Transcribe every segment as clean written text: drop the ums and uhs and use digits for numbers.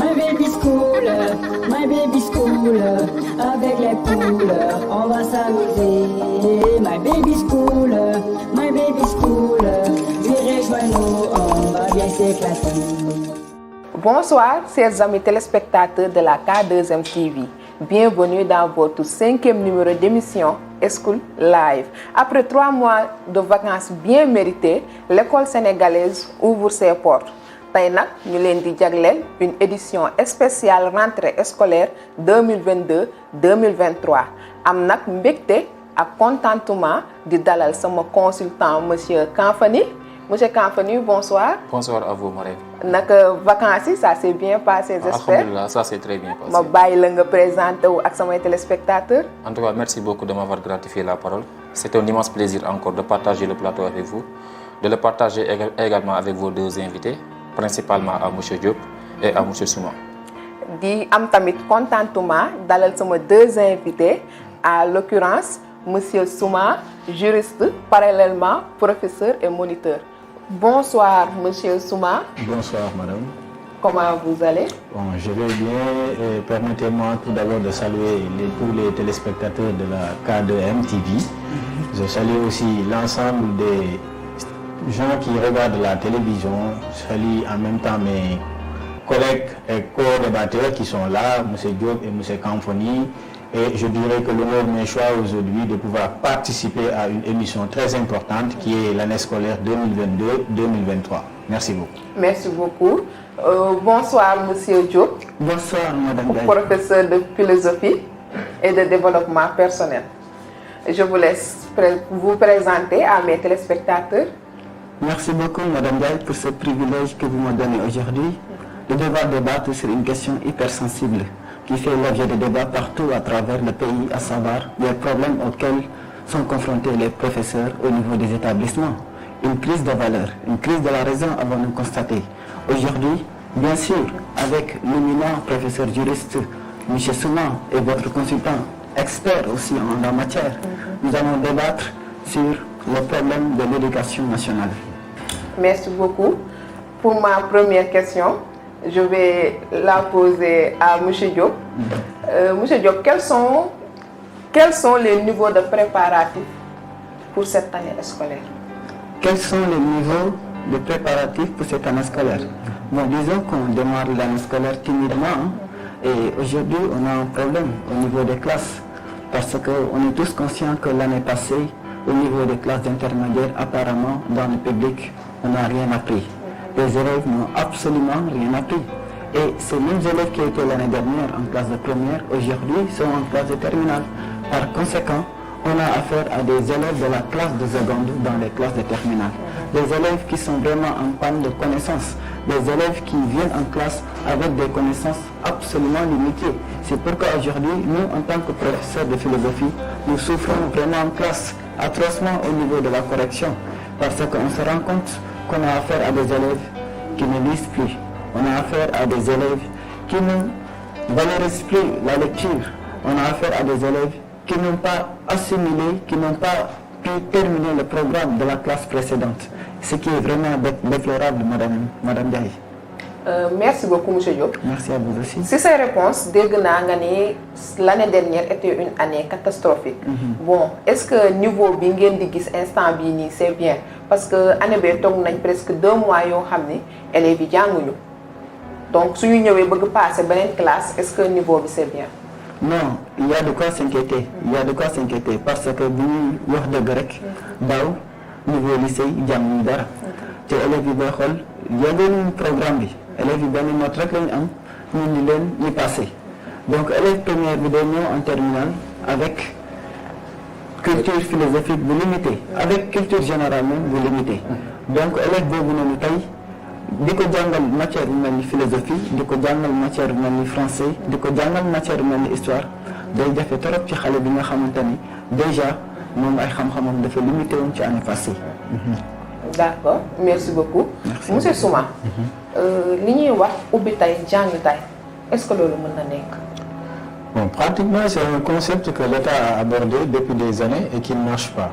my baby school, avec les poules, on va s'amuser. My baby school, oui rejoins-nous, on va bien s'éclater. Bonsoir, chers amis téléspectateurs de la K2M TV. Bienvenue dans votre 5e numéro d'émission School Live. Après 3 mois de vacances bien méritées, l'école sénégalaise ouvre ses portes. Tey nag ñu leen di jagleel une édition spéciale rentrée scolaire 2022-2023 am nag mbégte ak contentement di dalal sama consultant monsieur Kanfany. Monsieur Kanfany, bonsoir. Bonsoir à vous, Marème. Naka vacances, ça s'est bien passé, j'espère. Alhamdulillah, ça s'est très bien passé. Ma bàyyi la nga présenter wu ak samay téléspectateurs. En tout cas, merci beaucoup de m'avoir gratifié la parole. C'est un immense plaisir encore de partager le plateau avec vous, de le partager également avec vos deux invités, principalement à monsieur Diop et à monsieur Souma. Di am tamit contentement dalal sama deux invités, à l'occurrence monsieur Souma, juriste, parallèlement professeur et moniteur. Bonsoir monsieur Souma. Bonsoir madame. Comment vous allez? Bon, je vais bien et permettez-moi tout d'abord de saluer tous les téléspectateurs de la K2M TV. Je salue aussi l'ensemble des gens qui regardent la télévision. Je salue en même temps mes collègues et co-débatteurs qui sont là, M. Diop et M. Kanfany. Et je dirais que l'honneur m'est choix aujourd'hui de pouvoir participer à une émission très importante qui est l'année scolaire 2022-2023. Merci beaucoup. Merci beaucoup. Bonsoir monsieur Diop. Bonsoir madame Gaye. Professeur de philosophie et de développement personnel. Je vous laisse vous présenter à mes téléspectateurs. Merci beaucoup madame Gaye pour ce privilège que vous me donnez aujourd'hui de devoir débattre sur une question hypersensible qui fait l'objet de débats partout à travers le pays, à savoir les problèmes auxquels sont confrontés les professeurs au niveau des établissements. Une crise de valeur, une crise de la raison avons-nous constaté. Aujourd'hui, bien sûr, avec l'éminent professeur juriste M. Souma et votre consultant expert aussi en la matière, nous allons débattre sur le problème de l'éducation nationale. Merci beaucoup. Pour ma première question, je vais la poser à M. Diop. M. Diop, quels sont les niveaux de préparatifs pour cette année scolaire? Quels sont les niveaux de préparatifs pour cette année scolaire? Bon, disons qu'on démarre l'année scolaire timidement et aujourd'hui on a un problème au niveau des classes parce qu'on est tous conscients que l'année passée, au niveau des classes intermédiaires, apparemment dans le public, on n'a rien appris. Les élèves n'ont absolument rien appris. Et ces mêmes élèves qui étaient l'année dernière en classe de première, aujourd'hui sont en classe de terminale. Par conséquent, on a affaire à des élèves de la classe de seconde dans les classes de terminale. Des élèves qui sont vraiment en panne de connaissances. Des élèves qui viennent en classe avec des connaissances absolument limitées. C'est pourquoi aujourd'hui, nous, en tant que professeurs de philosophie, nous souffrons vraiment en classe, atrocement au niveau de la correction. Parce qu'on se rend compte qu'on a affaire à des élèves qui ne lisent plus. On a affaire à des élèves qui ne valorisent plus la lecture. On a affaire à des élèves qui n'ont pas assimilé, qui n'ont pas pu terminer le programme de la classe précédente. Ce qui est vraiment déplorable, madame Gaye. Merci beaucoup, M. Diop. Merci à vous aussi. Si ces réponses, l'année dernière était une année catastrophique. Bon, est-ce que le niveau bingen di gis instant bini c'est bien? Parce que l'année dernière, on a presque 2 mois yo xamni élèves yi janguñu. Donc si nous bëgg passer benen classe, est-ce que le niveau c'est bien? Non, il y a de quoi s'inquiéter. Il y a de quoi s'inquiéter parce que bu wax deug rek daw niveau lycée janguñu dara. Té élèves yi ba xol yagul programme bi. Élèves yi benn note rek lañ am ñu ni leen ñi passé. Donc élève première bi day ñëw en terminale avec culture philosophique bu limitée, avec culture générale même bu limitée. Donc élève boobu noonu tey di ko jàngal matière yu mel ni philosophie, di ko jàngal matière yu mel ni français, di ko jàngal matière yu mel ni histoire day jafe trop ci xale bi nga xamante ni déjà moom ay xam-xamam dafa limité woon ci année passée. D'accord, merci beaucoup. Merci. Monsieur Souma, li ñuy wax ubbi tay jàng tay, est-ce que loolu mën na nekk? Bon, pratiquement, c'est un concept que l'État a abordé depuis des années et qui ne marche pas.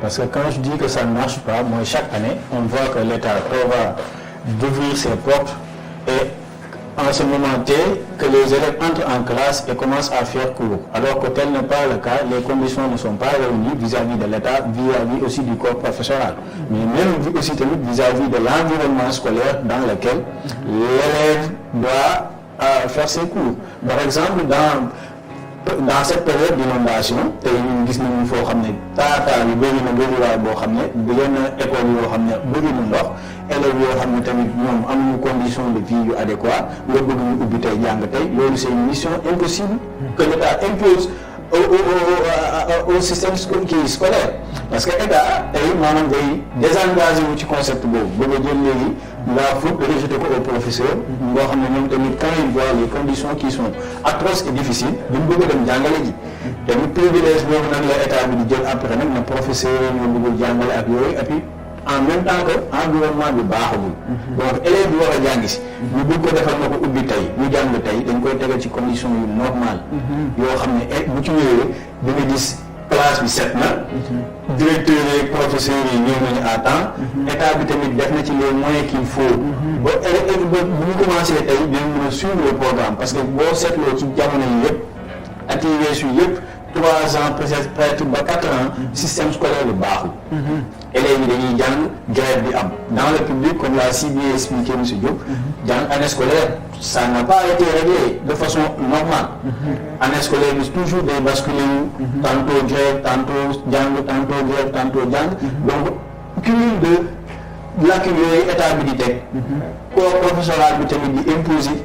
Parce que quand je dis que ça ne marche pas, moi, chaque année, on voit que l'État prévoit d'ouvrir ses portes et en dans ce moment T que les élèves entrent en classe et commencent à faire cours. Alors que tel n'est pas le cas, les conditions ne sont pas réunies vis-à-vis de l'État, vis-à-vis aussi du corps professoral. Mais même aussi vis-à-vis de l'environnement scolaire dans lequel l'élève doit faire ses cours. Par exemple, dans cette période d'inondation tey ñun gis nañu foo xam ne taataa yu bëri na bëriwaay boo xam ne yenn école yoo xam ne bëri na ndox élèves yoo xam ne tamit ñoom amuñu condition de vie yu adéquate nga bëgg ñu ubbi tey jàng tey loolu c'est une mission impossible que l'État impose au système scolaire parce que état tey maanaam day désengagé wu ci concept boobu bëgg a jël léegi la faute rejeté ko au professeur boo xam ne ñoom tamit quand ils voient les conditions qui sont atroces et difficiles duñ bëgg a dem jàngale ji tamit privilège boobu nag la état bi di jël après nag na professeur ñoo bëggul jàngale ak yooyu et puis en même temps que environnement bi baaxagul donc élève bi war a jàng si ñu bëgg ko defal na ko ubbi tey ñu jàng tey dañ koy tegal ci condition yu normal yoo xam ne bu ci ñëwee da nga gis classe bi set na directeur yi professeurs yi ñëw nañu à temps état bi tamit def na ci les moyens qu'il faut ba élève ba bu ñu commencé tey dinañ mën a suivre le programme parce que boo seetloo ci jamono yi yëpp at yi weesu yëpp 3 ans peut-être ba 4 ans système scolaire bi baaxul élèves yi dañuy jàng grève bi am dans le public comme l'a si bien expliqué monsieur Diop jàng année scolaire ça n'a pas été réglé de façon normale année scolaire bi toujours day basculer tantôt grève tantôt jàng tantôt grève tantôt jàng donc cumul de lacune yooyu état bi di teg corps professoral bi tamit di imposer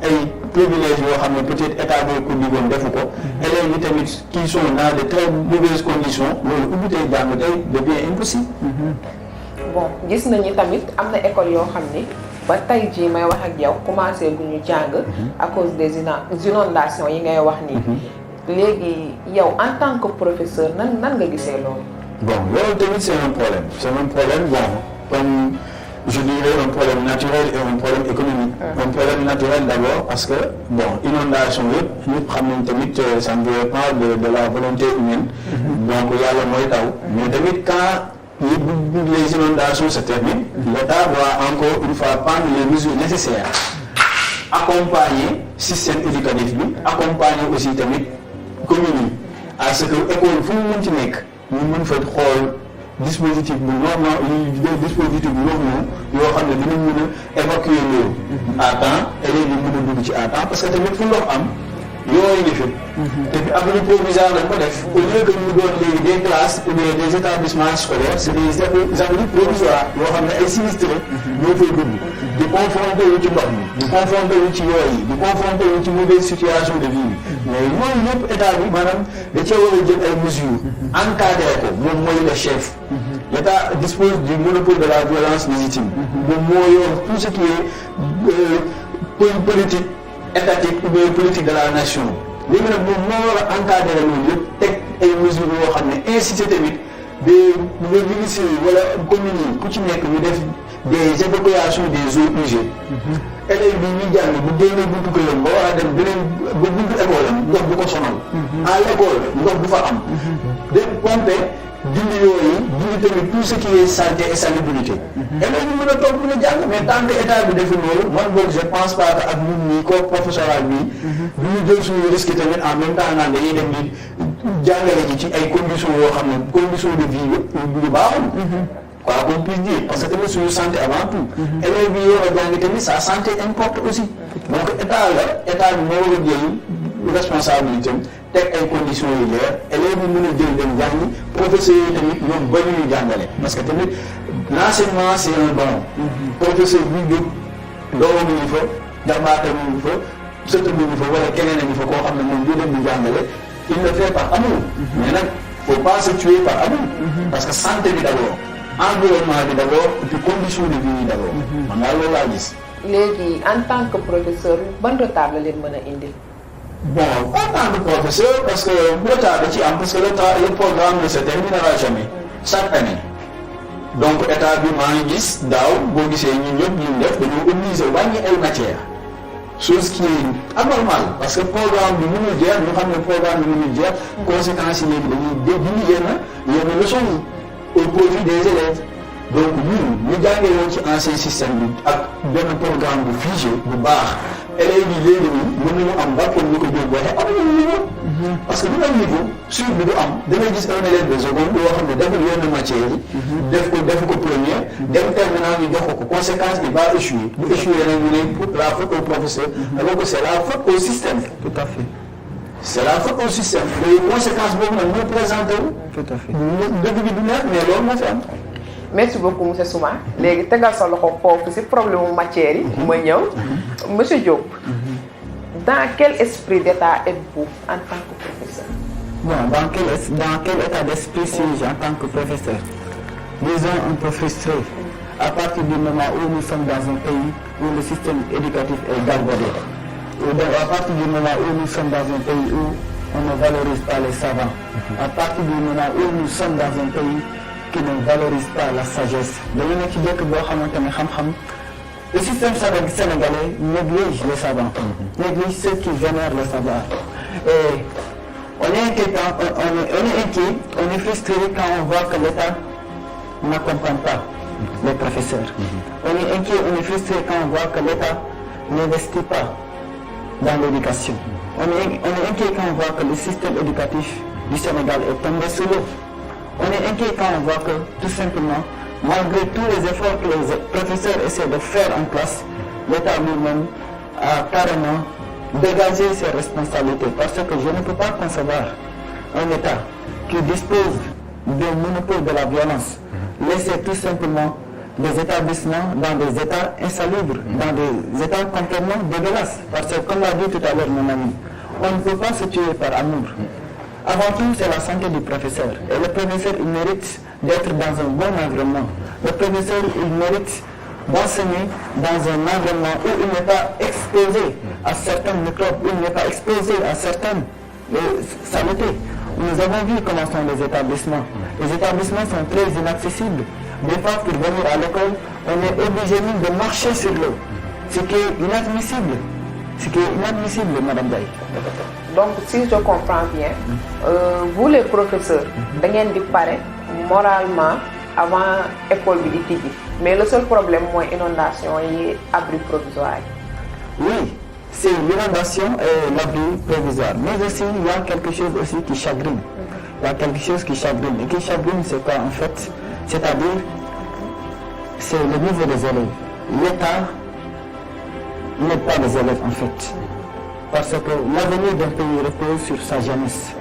ay privilèges yoo xam ne peut-être état boo ko digoon defu ko élèves yi tamit qui sont dans de très mauvaises conditions loolu ubbi tey jàng tey devient impossible. bon gis nañu tamit am na école yoo xam ni ba tey jii may wax ak yow commencé gu ñu jàng à cause des inondations yi ngay wax nii léegi yow en tant que professeur nan nga gisee loolu. bon loolu tamit c'est un problème bon comme je dirais un problème naturel et un problème économique. Un problème naturel d'abord parce que bon inondation yëpp ñëpp xam nañ tamit ça ne vient pas de la volonté humaine. donc yàlla mooy taw. mais tamit quand les inondations se terminent. l'État doit encore une fois prendre les mesures nécessaires. accompagner système éducatif bi accompagner aussi tamit communes yi à ce que école fu mu mën ci nekk ñu mën fa xool. dispositif bu normal dispositif bu normal yoo xam ne dinañ mën a évacuer loolu à temps élèves yi mën a dugg ci à temps parce que tamit fu ndox am yooyu ngi fi te puis abri provisoire lañ ko def au lieu que ñu doon léegi des classes ou bien des établissements scolaires c'est des abris provisoires yoo xam ne ay sinistrés ñoo fay dugg di confronté wu ci ndox mi di confronté wu ci yooyu di confronté wu ci mauvaise situation de vie mais yooyu yëpp état bi maanaam da cee war a jël ay mesures encadré ko moom mooy le chef l'État dispose du monopole de la violence légitime moom moo yor tout ce qui est politique étatique ou bien politique de la nation léegi nag moom moo war a encadré loolu yëpp teg ay mesures yoo xam ne incité tamit des ministres yi wala communes yi ku ci nekk ñu def des évacuations des eaux usées élèves bi ñuy jàng bu génnee buntu këram ba war a dem beneen ba buntu école am ndox bu ko sonal à l'école ndox du fa am de pomper dindi yooyu dindi tamit tout ce qui est santé et salubrité élèves yi mën a toog mën a jàng mais tant que état bi deful loolu man boog je pense pas que ak ñun ñii corps professoral bi du ñu jël suñu risque tamit en même temps naan dañuy dem di jàngale ji ci ay conditions yoo xam ne conditions de vie yu baaxul quoi qu'on puisse dire parce que tamit suñu santé avant tout élèves yi war a jàng tamit sa santé importe aussi donc état bi moo war a jël responsabilité teg ay conditions yu leer élèves yi mën a jël dem jàngi professeurs yi tamit ñoom bañu ñu jàngale parce que tamit l'enseignement c'est un don professeur bi jóg doomam ñu fa jarbaatam ñu fa sëtam ñu fa wala keneen ñu fa koo xam ne moom du dem di jàngale il le fait par amour mais nag faut pas se tuer par amour parce que santé bi d'abord environnement bi d'abord et puis condition de vie yi d'abord man daal loolu laa gis léegi en tant que professeur ban retard la leen mën a indi. bon en tant que professeur parce que retard da ci am parce que le programme ne se terminera jamais chaque année donc état bi maa ngi gis daaw boo gisee ñun ñëpp ñu def dañoo obligé wàññi ay matières chose qui est anormale parce que programme bi mënul jeex ñu xam ne programme bi mënul jeex conséquences yi léegi dañuy dindi yenn leçons yi au profit des élèves donc ñun ñu jàngee woon ci ancien système bi ak benn programme bu figé bu baax élèves yi léegi nii mën nañu am bac comme ni ko Diop waxee amuñu niveau. parce que bu am niveau suite bi du am da ngay gis un élève de seconde yoo xam ne deful yenn matières yi. def ko première. dem terminal ñu jox ko conséquence il va échouer bu échouer nag ñu ne pour la faute au professeur. alors que c'est la faute au système. Tout à fait. C'est la faute au système. Les conséquences boobu nag ñoo présenté wu. Tout à fait. dëgg bi du neex mais loolu moo fi am. merci beaucoup monsieur Souma léegi tegal sa loxo foofu ci problème mu matière yi. ma ñëw monsieur Diop. dans quel esprit d'état êtes-vous en tant que professeur? Bon, dans quel état d'esprit suis-je en tant que professeur? Disons un peu frustré. À partir du moment où nous sommes dans un pays où le système éducatif est galvaudé. À partir du moment où nous sommes dans un pays où on ne valorise pas les savants. À partir du moment où nous sommes dans un pays qui ne valorise pas la sagesse. dañu nekk ci dëkk boo xamante ne xam-xam. Le système sénégalais néglige les savants, néglige ceux qui vénèrent le savoir. Et on est inquiet, on est frustré quand on voit que l'État n'accompagne pas les professeurs. On est inquiet, on est frustré quand on voit que l'État n'investit pas dans l'éducation. On est inquiet quand on voit que le système éducatif du Sénégal est tombé sous l'eau. On est inquiet quand on voit que, tout simplement, malgré tous les efforts que les professeurs essaient de faire en classe, l'État lui-même a carrément dégagé ses responsabilités. Parce que je ne peux pas concevoir un État qui dispose d'un monopole de la violence, laisser tout simplement des établissements dans des états insalubres, dans des états complètement dégueulasses. Parce que comme l'a dit tout à l'heure mon ami, on ne peut pas se tuer par amour. Avant tout, c'est la santé du professeur. Et le professeur, il mérite d'être dans un bon environnement. Le professeur, il mérite d'enseigner dans un environnement où il n'est pas exposé à certains microbes, où il n'est pas exposé à certaines saletés. Nous avons vu comment sont les établissements. Les établissements sont très inaccessibles. Des fois, pour venir à l'école, on est obligé même de marcher sur l'eau. Ce qui est inadmissible. Ce qui est inadmissible, Madame Daï. Donc, si je comprends bien, vous les professeurs, vous avez parlé moralement avant l'école de tijji. Mais le seul problème, c'est l'inondation et l'abri provisoire. Oui, c'est l'inondation et l'abri provisoire. Mais aussi, il y a quelque chose aussi qui chagrine. Il y a quelque chose qui chagrine. Et qui chagrine, c'est quoi en fait? C'est-à-dire, c'est le niveau des élèves. L'État n'aide pas les élèves en fait. Parce que l'avenir d'un pays repose sur sa jeunesse.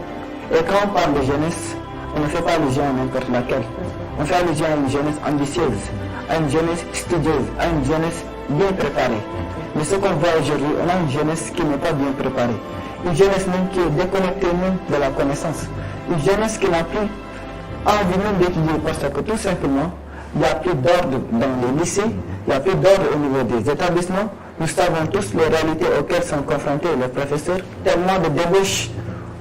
Et quand on parle de jeunesse, on ne fait pas allusion à n'importe laquelle. On fait allusion à une jeunesse ambitieuse, à une jeunesse studieuse, à une jeunesse bien préparée. Mais ce qu'on voit aujourd'hui, on a une jeunesse qui n'est pas bien préparée. Une jeunesse même qui est déconnectée même de la connaissance. Une jeunesse qui n'a plus envie même d'étudier parce que tout simplement, il n'y a plus d'ordre dans les lycées, il n'y a plus d'ordre au niveau des établissements. Nous savons tous les réalités auxquelles sont confrontés les professeurs, tellement de débauches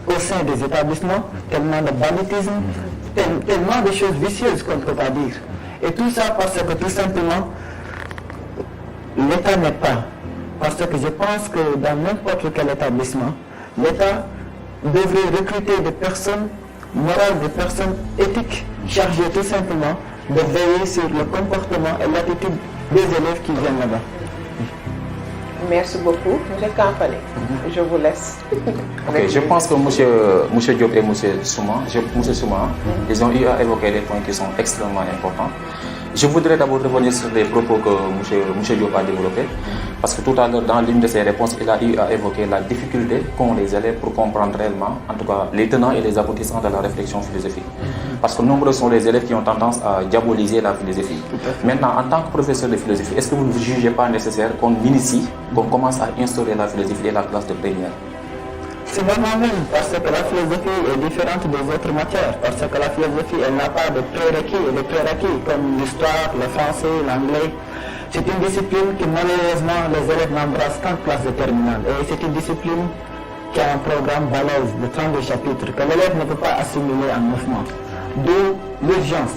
au sein des établissements, tellement de banditisme, tellement de choses vicieuses qu'on ne peut pas dire. Et tout ça parce que tout simplement, l'État n'est pas. Parce que je pense que dans n'importe quel établissement, l'État devrait recruter des personnes morales, des personnes éthiques, chargées tout simplement de veiller sur le comportement et l'attitude des élèves qui viennent là-bas. Merci beaucoup, M. Kampale. Je vous laisse. Okay, je pense que M. Diop et M. Souma, ils ont eu à évoquer des points qui sont extrêmement importants. Je voudrais d'abord revenir sur les propos que M. Diop a développés, parce que tout à l'heure, dans l'une de ses réponses, il a eu à évoquer la difficulté qu'ont les élèves pour comprendre réellement, en tout cas, les tenants et les aboutissants de la réflexion philosophique. Parce que nombreux sont les élèves qui ont tendance à diaboliser la philosophie. Maintenant, en tant que professeur de philosophie, est-ce que vous ne jugez pas nécessaire qu'on initie, qu'on commence à instaurer la philosophie dès la classe de première? C'est normal même, parce que la philosophie est différente des autres matières, parce que la philosophie, elle n'a pas de prérequis et de prérequis, comme l'histoire, le français, l'anglais. C'est une discipline que malheureusement les élèves n'embrassent qu'en classe de terminale. Et c'est une discipline qui a un programme balèze de 32 chapitres, que l'élève ne peut pas assimiler en 9 mois. D'où l'urgence,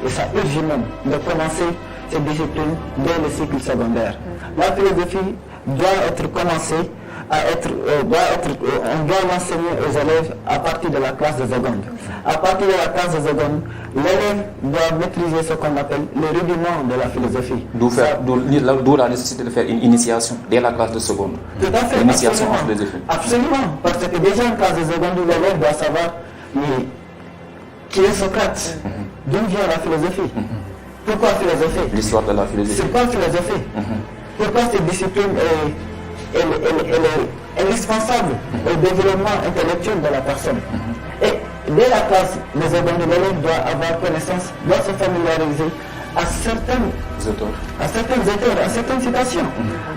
et ça urge même, de commencer cette discipline dès le cycle secondaire. La philosophie doit être commencée on doit l'enseigner aux élèves à partir de la classe de seconde. À partir de la classe de seconde, l'élève doit maîtriser ce qu'on appelle le rudiment de la philosophie. D'où la nécessité de faire une initiation dès la classe de seconde. Tout à fait. L'initiation en philosophie. Absolument. Parce que déjà en classe de seconde, l'élève doit savoir qui est Socrate, d'où vient la philosophie, pourquoi philosopher, l'histoire de la philosophie. C'est quoi philosopher, pourquoi cette discipline est indispensable au développement intellectuel de la personne. Et dès la classe de seconde, l'élève doit avoir connaissance, doit se familiariser à certains auteurs, à certaines citations.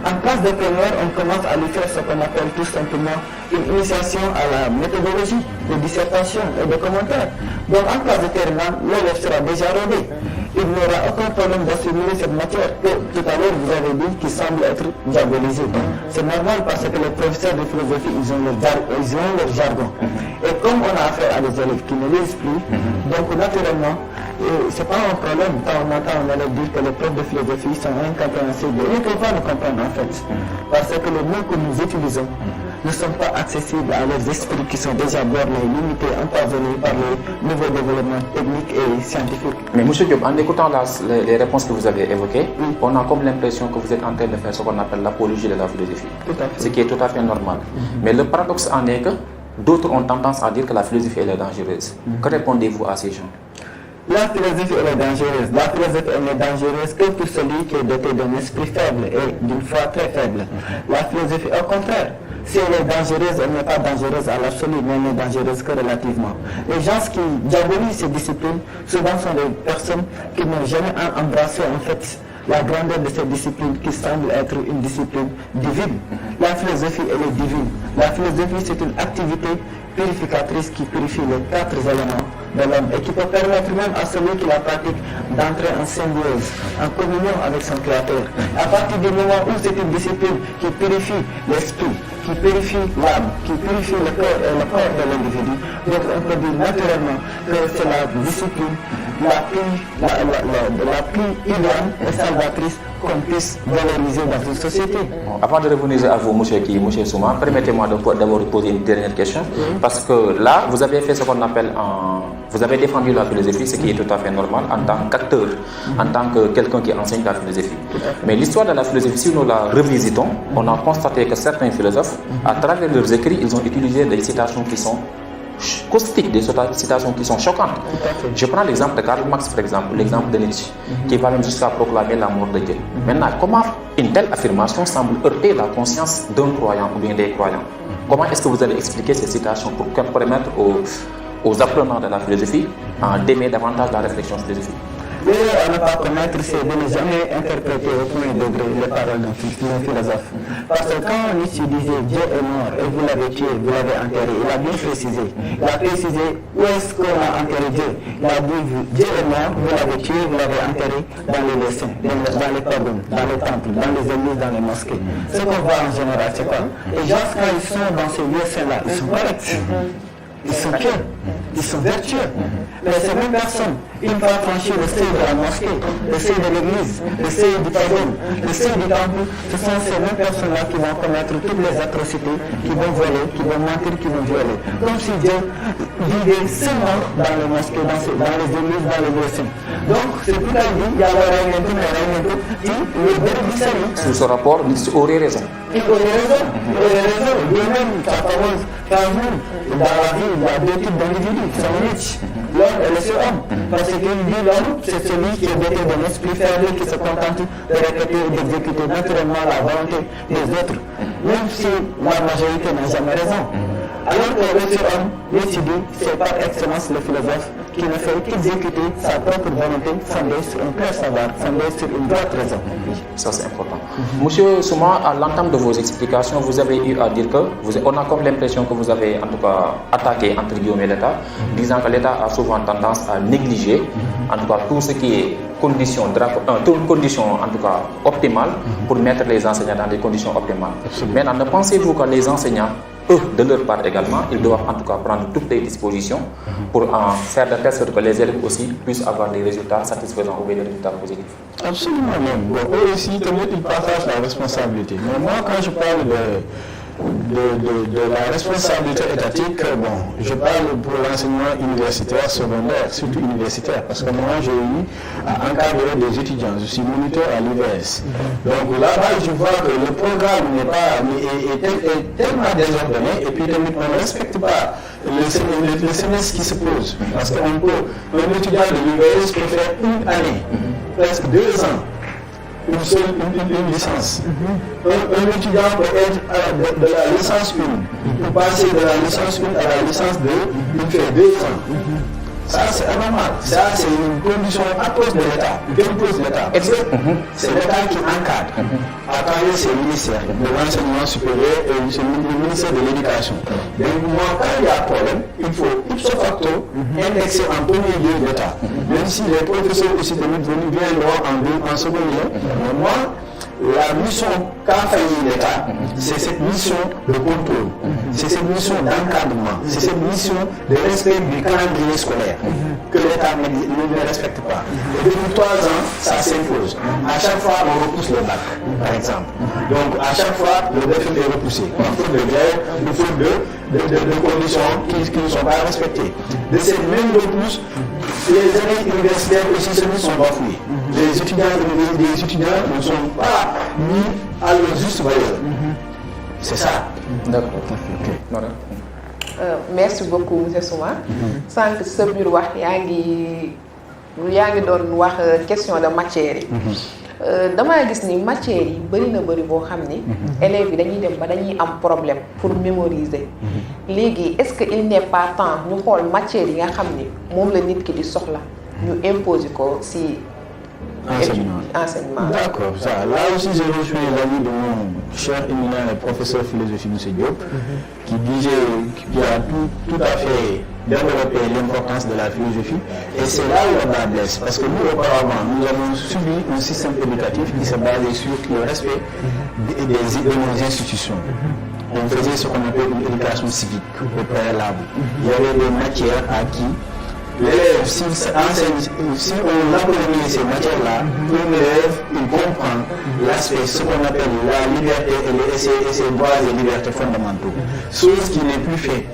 En classe de première, on commence à lui faire ce qu'on appelle tout simplement une initiation à la méthodologie de dissertation et de commentaires. Donc en classe de terminale, l'élève sera déjà rodé. Il n'aura aucun problème d'assimiler cette matière que tout à l'heure vous avez dit qui semble être diabolisée. C'est normal parce que les professeurs de philosophie, ils ont leur jargon. Et comme on a affaire à des élèves qui ne lisent plus, donc naturellement, c'est pas un problème quand on entend un élève dire que les profs de philosophie sont incompréhensibles. Ils ne peuvent pas nous comprendre en fait. Parce que les mots que nous utilisons ne sont pas accessibles à leurs esprits qui sont déjà bornés, limités, empoisonnés par le nouveau développement technique et scientifique. Mais M. Diop, en écoutant les réponses que vous avez évoquées, on a comme l'impression que vous êtes en train de faire ce qu'on appelle l'apologie de la philosophie. Tout à fait. Ce qui est tout à fait normal. Mais le paradoxe en est que d'autres ont tendance à dire que la philosophie elle est dangereuse. Que répondez-vous à ces gens? La philosophie elle est dangereuse. La philosophie elle est dangereuse que pour celui qui est doté d'un esprit faible et d'une foi très faible. La philosophie, au contraire, si elle est dangereuse, elle n'est pas dangereuse à l'absolu, mais elle n'est dangereuse que relativement. Les gens qui diabolisent ces disciplines, souvent sont des personnes qui n'ont jamais embrassé en fait la grandeur de cette discipline qui semble être une discipline divine. La philosophie elle est divine. La philosophie c'est une activité purificatrice qui purifie les 4 éléments de l'homme et qui peut permettre même à celui qui la pratique d'entrer en symbiose, en communion avec son Créateur. À partir du moment où c'est une discipline qui purifie l'esprit, qui purifie l'âme, qui purifie le corps et le corps de l'individu, donc on peut dire naturellement que c'est la discipline la plus idéale et salvatrice qu'on puisse valoriser dans une société. Avant de revenir à vous, M. Souma, permettez-moi d'abord poser une dernière question. Parce que là, vous avez fait ce qu'on appelle vous avez défendu la philosophie, ce qui est tout à fait normal en tant qu'acteur, en tant que quelqu'un qui enseigne la philosophie. Mais l'histoire de la philosophie, si nous la revisitons, on a constaté que certains philosophes, à travers leurs écrits, ils ont utilisé des citations qui sont caustiques, des citations qui sont choquantes. Je prends l'exemple de Karl Marx, par exemple, l'exemple de Nietzsche, qui va même jusqu'à proclamer la mort de Dieu. Maintenant, comment une telle affirmation semble heurter la conscience d'un croyant ou bien des croyants? Comment est-ce que vous allez expliquer ces citations pour permettre aux apprenants de la philosophie d'aimer davantage la réflexion philosophique? L'erreur à ne pas commettre, c'est de ne jamais interpréter au premier degré les paroles d'un philosophe. Parce que quand Nietzsche disait Dieu est mort et vous l'avez tué, vous l'avez enterré, il a bien précisé. Il a précisé où est-ce qu'on a enterré Dieu. Il a dit Dieu est mort, vous l'avez tué, vous l'avez enterré dans les lieux saints, dans les pardons, dans les temples, dans les églises, dans les mosquées. Ce qu'on voit en général, c'est quoi? Les gens, quand ils sont dans ces lieux saints-là, ils sont corrects. Ils sont pieux, ils sont vertueux. Mais ces mêmes personnes, une fois franchi le seuil de la mosquée, le seuil de l'église, le seuil du pardon, le seuil du temple, ce sont ces mêmes personnes-là qui vont commettre toutes les atrocités, qui vont voler, qui vont mentir, qui vont violer. Comme si Dieu vivait seulement dans les mosquées, dans les églises, dans les lieux saints. Donc, c'est tout à dit, il y a le règlement, le bénéfice du salut. Sous ce rapport, Nietzsche aurait raison. Il aurait raison, lui-même, sa fameuse phrase, dans la vie, il y a 2 types d'individus, qui sont Nietzsche, l'homme et le surhomme. Parce qu'il dit l'homme, c'est celui qui est doté d'un esprit faible, qui se contente de répéter et d'exécuter naturellement la volonté des autres, même si la majorité n'a jamais raison. Alors que le surhomme, Nietzsche dit, c'est par excellence le philosophe qui ne fait qu'exécuter sa propre volonté fondée sur un clair savoir, fondée sur une droite raison. Ça, c'est important. Monsieur Souma, à l'entame de vos explications, vous avez eu à dire que, on a comme l'impression que vous avez en tout cas attaqué entre guillemets l'État, disant que l'État a souvent tendance à négliger en tout cas tout ce qui est conditions en tout cas optimales pour mettre les enseignants dans des conditions optimales. Maintenant, ne pensez-vous que les enseignants, eux, de leur part également, ils doivent en tout cas prendre toutes les dispositions pour faire de telle sorte que les élèves aussi puissent avoir des résultats satisfaisants ou des résultats positifs? Absolument même. Bon, eux aussi, ils partagent la responsabilité. Mais moi, quand je parle de la responsabilité étatique, bon, je parle pour l'enseignement universitaire, secondaire, surtout universitaire, parce que moi j'ai eu à encadrer des étudiants, je suis moniteur à l'UVS. Donc là-bas, je vois que le programme est tellement désordonné et puis on ne respecte pas le semestre qui se pose. Parce qu'un étudiant de l'UVS peut faire une année, presque 2 ans. Une licence. Un étudiant peut être de la licence 1, pour passer de la licence 1 à la licence 2, il fait 2 ans. Ça, c'est anormal. Ça, c'est une condition à cause de l'État. Qu'impose l'État. Parce que c'est l'État qui encadre à travers ses ministères de l'enseignement supérieur et le ministère de l'Éducation. Donc, moi, quand il y a un problème, il faut ipso facto indexer en premier lieu l'État. Même si les professeurs aussi viennent en second lieu, mais moi, la mission qu'a failli l'État, c'est cette mission de contrôle, c'est cette mission d'encadrement, c'est cette mission de respect du calendrier scolaire que l'État ne respecte pas. Et depuis 3 ans, ça s'impose. À chaque fois, on repousse le bac, par exemple. Donc, à chaque fois, le défi est repoussé. En faute de grève, en faute de conditions qui ne sont pas respectées. De cette même repousse, les années universitaires aussi ne sont pas fouillés. Les étudiants ne sont pas mis à leur juste valeur. C'est ça. D'accord. Okay. Voilà. Merci beaucoup monsieur Souma. Sànq sa biir wax yaa ngi doon wax question de matière yi. damaa gis ni matière yi bëri boo xam ni élèves yi dañuy dem ba dañuy am problème pour mémoriser. léegi est-ce que il n'est pas temps ñu xool matière yi nga xam ni moom la nit ki di soxla ñu imposer ko si enseignement. D'accord, ça. Là aussi, j'ai reçu l'avis de mon cher éminent et professeur philosophie, M. Diop, qui a tout à fait développé l'importance de la philosophie. Et c'est là où on a blesse. Parce que nous, auparavant, nous avons subi un système éducatif qui se basait sur le respect de nos institutions. On faisait ce qu'on appelle une éducation civique au préalable. Il y avait des matières à qui l'élève, si on apprenait ces matières-là, l'élève, il comprend l'aspect, ce qu'on appelle la liberté et ses droits et libertés fondamentaux. Chose qui n'est plus faite,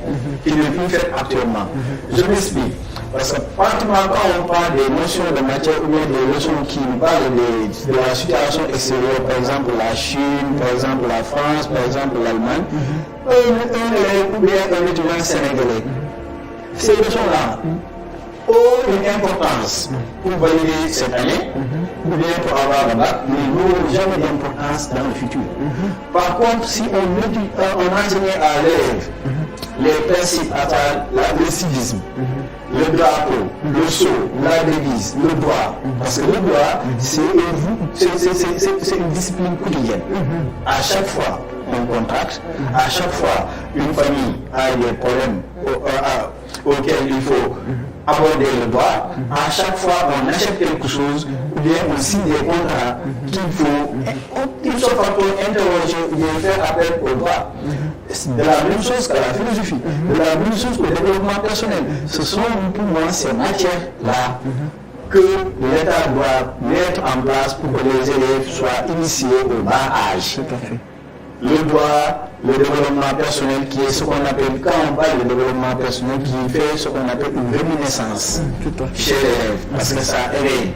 actuellement. Je m'explique. Parce que pratiquement quand on parle des notions de matière ou bien des leçons qui nous parlent de la situation extérieure, par exemple la Chine, par exemple la France, par exemple l'Allemagne, un élève ou bien un étudiant sénégalais, ces leçons-là ont une importance pour valider cette année, ou bien pour avoir le bac, mais n'auront jamais d'importance dans le futur. Par contre, si on enseignait à l'élève les principes à travers le civisme, le drapeau, le sceau, la devise, le droit, parce que le droit, c'est une discipline quotidienne. À chaque fois, on contracte, à chaque fois, une famille a des problèmes auxquels il faut aborder le droit. À chaque fois, on achète quelque chose, ou bien on signe des contrats qu'il faut interroger ou bien faire appel au droit. C'est de la même chose que la philosophie, de la même chose que le développement personnel. Ce sont pour moi ces matières-là que l'État doit mettre en place pour que les élèves soient initiés au bas âge. Tout à fait. Le droit, le développement personnel qui est ce qu'on appelle, quand on parle de développement personnel, qui fait ce qu'on appelle une réminiscence chez l'élève, parce que ça éveille,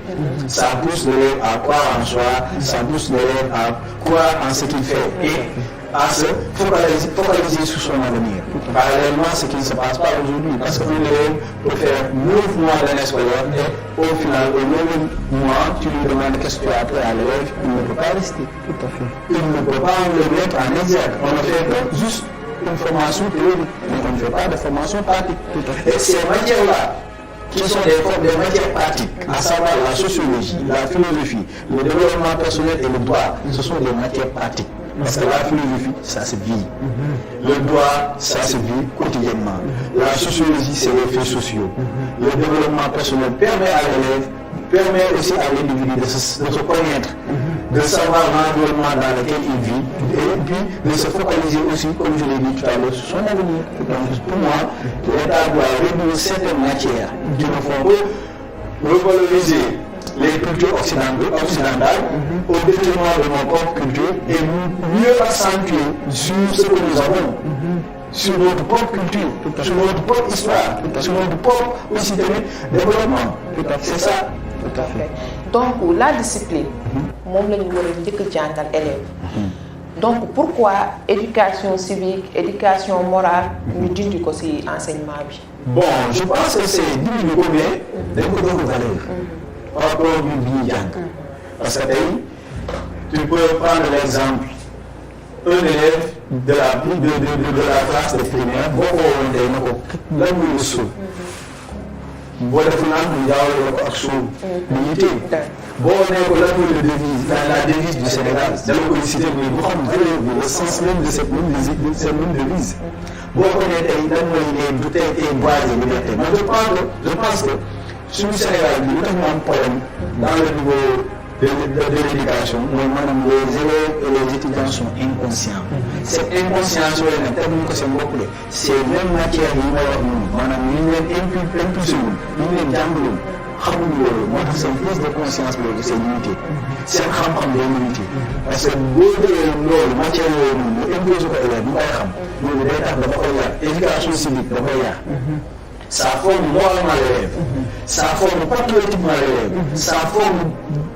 ça pousse l'élève à croire en soi, ça pousse l'élève à croire en ce qu'il fait et à se focaliser sur son avenir. Parallèlement à ce qui ne se passe pas aujourd'hui, parce qu'un élève peut faire 9 mois d'année scolaire et au final, au 9 mois, tu lui demandes qu'est-ce que tu as appris à l'élève, il ne peut pas rester. Tout à fait. Il ne peut pas le mettre en exergue. On ne fait que juste une formation théorique, mais on ne fait pas de formation pratique. Et ces matières-là, qui sont des matières pratiques, à savoir la sociologie, la philosophie, le développement personnel et le droit, ce sont des matières pratiques. Parce que la philosophie, ça se vit. Le droit, ça se vit quotidiennement. La sociologie, c'est les faits sociaux. Le développement personnel permet à l'élève, permet aussi à l'individu de se connaître, de savoir l'environnement dans lequel il vit, et puis de se focaliser aussi, comme je l'ai dit tout à l'heure, sur son avenir. Donc pour moi, l'État doit réduire certaines matières qui ne font que revaloriser les cultures occidentales au détriment de nos propres cultures et mieux accentuer sur ce que nous avons, sur notre propre culture, sur notre propre histoire, sur notre propre aussi développement. C'est ça. Tout à fait. Donc la discipline, moom la ñu war a njëkk a jàngal élève. Donc pourquoi éducation civique, éducation morale ñu dindi ko ci enseignement bi? Bon, je pense que c'est diminuer combien dañ ko jox valeur par rapport ak bi ñuy jàng. Parce que tey tu peux prendre l'exemple un élève de la classe de primaire boo ko woon tey na ko lan mooy suul boo def naan mu jaawale la ko ak suul bu ñu téye boo nee ko lan mooy la devise du Sénégal dala koy cité mais bu xam valeur bi le sens même de cette même devise boo ko nee tey lan mooy les droits et libertés man je pense que suñu Sénégal bi lu tax mu am problème dans le niveau de l'éducation mooy maanaam les élèves et les étudiants sont inconscients. Cette inconscience yooyu nag teguñu ko seen bopp de ces mêmes matières yi ma wax noonu maanaam ñu leen impulsé wul ñu leen jàngalul xamuñu loolu moo tax seen prise de conscience boobu c'est limité seen xam-xam day limité parce que boo jëlee loolu matière yooyu noonu ñu imposé ko élève bu koy xam loolu day tax dafa koy yar éducation civique da koy yar. Ça forme moralement l'élève, ça forme patriotiquement l'élève, ça forme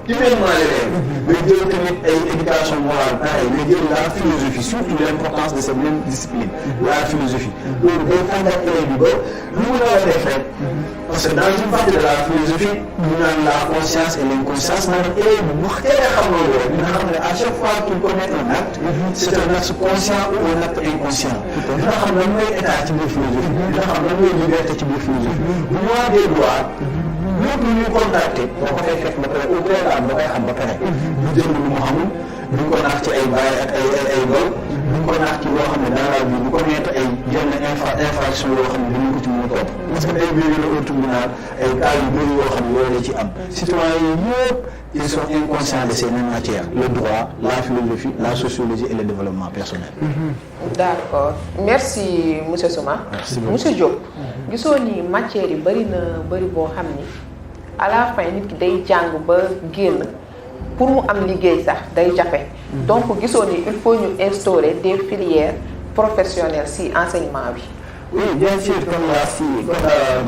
humainement l'élève. Mais Dieu tamit ay éducation morale pareil, mais Dieu la philosophie, surtout l'importance de cette même discipline, la philosophie. Donc day tàggat élève bi ba lu mu la def rek parce que dans une partie de la philosophie ñu naan la conscience et l'inconscience maanaam élève bi bu xëyee xam loolu rek dina xam ne à chaque fois qu'il commet un acte, c'est un acte conscient ou un acte inconscient. Dina xam lan mooy état ci biir philosophie, dina xam lan mooy liberté ci biir philosophie. Bu ñu des droits lépp lu ñuy contacté boo ko fay fekk ba pare au préalable da koy xam ba pare. ñu jënd lu mu xamul duñ ko naax ci ay baay ak ay gol duñ ko naax ci loo xam ne dans la vie bu ko nekk ay yenn infraction yoo xam ne dinañ ko ci mën a topp. parce que ay biir la au tribunal ay cas yu bëri yoo xam ne loolu la ci am. citoyens yi yëpp ils sont inconscients de ces mêmes matières le droit la philosophie la sociologie et le développement personnel. D'accord merci monsieur Souma. Merci beaucoup monsieur Diop. gisoo ni matière yi bëri na bëri boo xam ni à la fin nit ki day jàng ba génn pour mu am liggéey sax day jafe. donc gisoo ni il faut ñu instaurer des filières professionnelles si enseignement bi. Oui, bien sûr, comme l'a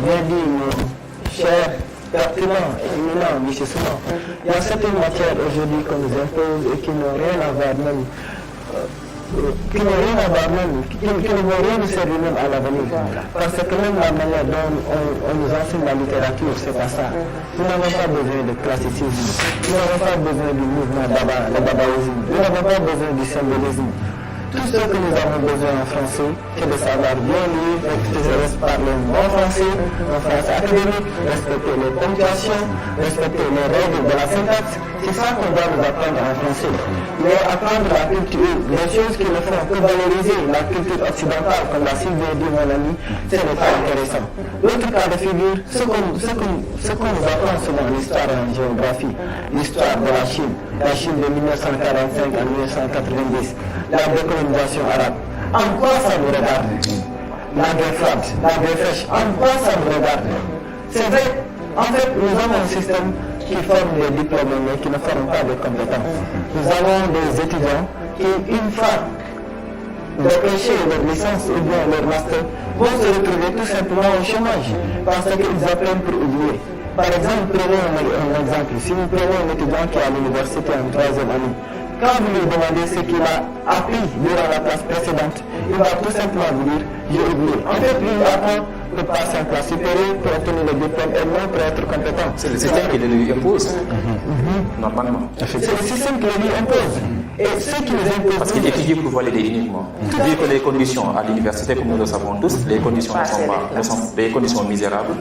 bien dit mon cher, pertinent et éminent M. Souma. Il y a certaines matières aujourd'hui qu'on nous impose et qui n'ont rien à voir même, qui ne vont rien nous servir même à l'avenir. Parce que même la manière dont on nous enseigne la littérature, c'est pas ça. Nous n'avons pas besoin de classicisme, nous n'avons pas besoin du mouvement le dadaïsme, nous n'avons pas besoin du symbolisme. Tout ce que nous avons besoin en français, c'est de savoir bien lire, de parler un bon français, un français académique, respecter les ponctuations, respecter les règles de la syntaxe. C'est ça qu'on doit nous apprendre en français. Mais apprendre la culture, les choses qui ne font que valoriser la culture occidentale, comme l'a si bien dit mon ami, ce n'est pas intéressant. L'autre cas de figure, ce qu'on nous apprend souvent l'histoire en géographie, l'histoire de la Chine de 1945 à 1990, la décolonisation arabe. En quoi ça nous regarde? La guerre froide, la guerre fraîche, en quoi ça nous regarde? C'est vrai, en fait, nous avons un système qui forme des diplômés mais qui ne forment pas de compétences. Nous avons des étudiants qui, une fois dépêchés leur licence ou bien leur master, vont se retrouver tout simplement au chômage parce qu'ils apprennent pour oublier. Par exemple, prenez un exemple. Si vous prenez un étudiant qui est à l'université en 3e année, quand vous lui demandez ce qu'il a appris durant la classe précédente, il va tout simplement vous dire « j'ai oublié ». En fait, lui, il apprend pour passer en classe supérieure, pour obtenir le diplôme et non pour être compétent. C'est le système qui le lui impose, normalement. C'est le système qui le lui impose. Et ceux qui nous imposent... Parce qu'il étudie pour valider uniquement. Vu que les conditions à l'université, comme nous le savons tous, les conditions ne sont pas des conditions misérables.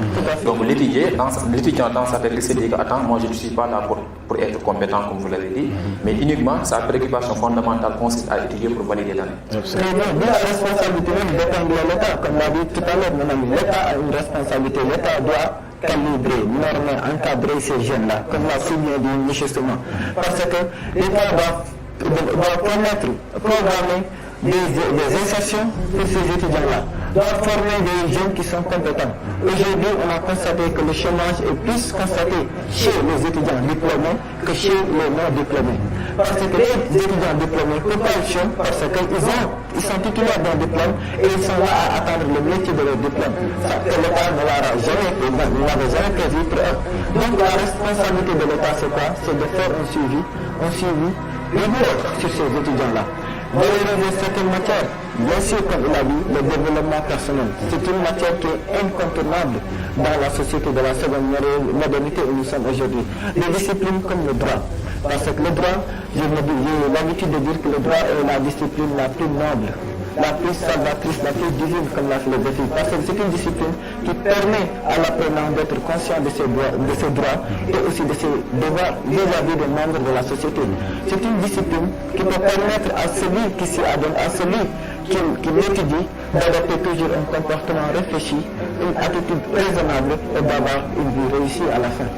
Donc l'étudiant dans sa tête se dit que attends, moi je ne suis pas là pour être compétent comme vous l'avez dit, mais uniquement sa préoccupation fondamentale consiste à étudier pour valider l'année. Mais la responsabilité même dépend de l'État, comme l'a dit tout à l'heure mon ami. L'État a une responsabilité, l'État doit calibrer, normer, encadrer ces jeunes-là, comme l'a si bien dit M. Souma. Parce que l'État doit permettre, programmer des insertions pour ces étudiants-là. doit former des jeunes qui sont compétents. Aujourd'hui, on a constaté que le chômage est plus constaté chez les étudiants diplômés que chez les non-diplômés. Parce que les étudiants diplômés, pourquoi ils chôment? Parce qu'ils sont titulaires d'un diplôme et ils sont là à attendre le métier de leur diplôme. Ça, que l'État ne l'avait jamais prévu pour eux. Donc la responsabilité de l'État, c'est quoi? C'est de faire un suivi rigoureux sur ces étudiants-là. Valoriser certaines matières. Bien sûr, comme il a dit, le développement personnel. C'est une matière qui est incontournable dans la société de la seconde modernité où nous sommes aujourd'hui. Des disciplines comme le droit. Parce que le droit, j'ai l'habitude de dire que le droit est la discipline la plus noble, la plus salvatrice, la plus divine comme la philosophie. Parce que c'est une discipline qui permet à l'apprenant d'être conscient de ses droits et aussi de ses devoirs vis-à-vis des membres de la société. C'est une discipline qui peut permettre à celui qui s'y adonne, à celui qui l'étudie, d'adopter toujours un comportement réfléchi, une attitude raisonnable et d'avoir une vie réussie à la fin.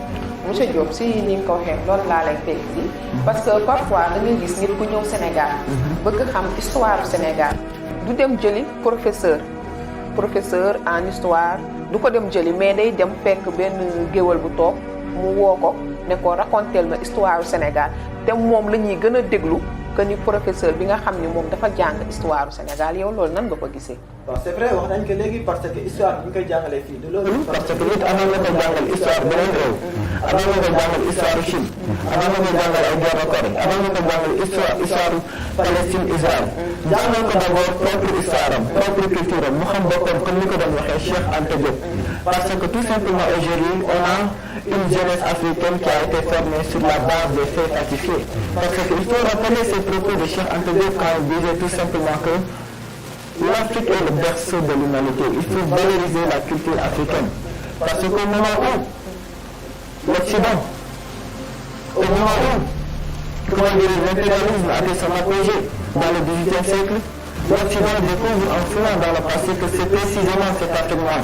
Monsieur Diop, si ni nga ko waxee loolu laa lay teg si parce que parfois da ngay gis nit ku ñëw Sénégal bëgg xam histoire Sénégal du dem jëli professeur en histoire du ko dem jëli mais day dem fekk benn géwal bu toog mu woo ko ne ko raconter ma histoire Sénégal te moom la ñuy gën a déglu que ni professeur bi nga xam ni moom dafa jàng histoire Sénégal yow loolu nan nga ko gisee. waaw c'est vrai wax nañ ko léegi parce que histoire bi ñu koy jàngalee fii du loolu. parce que nit amoon na ko jàngal histoire beneen réew. amoon na ko jàngal histoire Chine. amoon na ko jàngal ay guerre Corée. amoon na ko jàngal histoire Palestine Israël. jàngal ko d'abord propre histoire am propre culture am mu xam boppam comme ni ko doon waxee Cheikh Anta Diop. parce que tout simplement aujourd'hui on a une jeunesse africaine qui a été formée sur la base des faits falsifiés. Parce qu'il faut rappeler ces propos de Cheikh Anta Diop quand il disait tout simplement que l'Afrique est le berceau de l'humanité. Il faut valoriser la culture africaine. Parce qu'au moment où l'Occident, l'impérialisme a fait son apogée dans le XVIIIe siècle, l'Occident découvre en fouillant dans le passé que c'est précisément cet Afrique noire,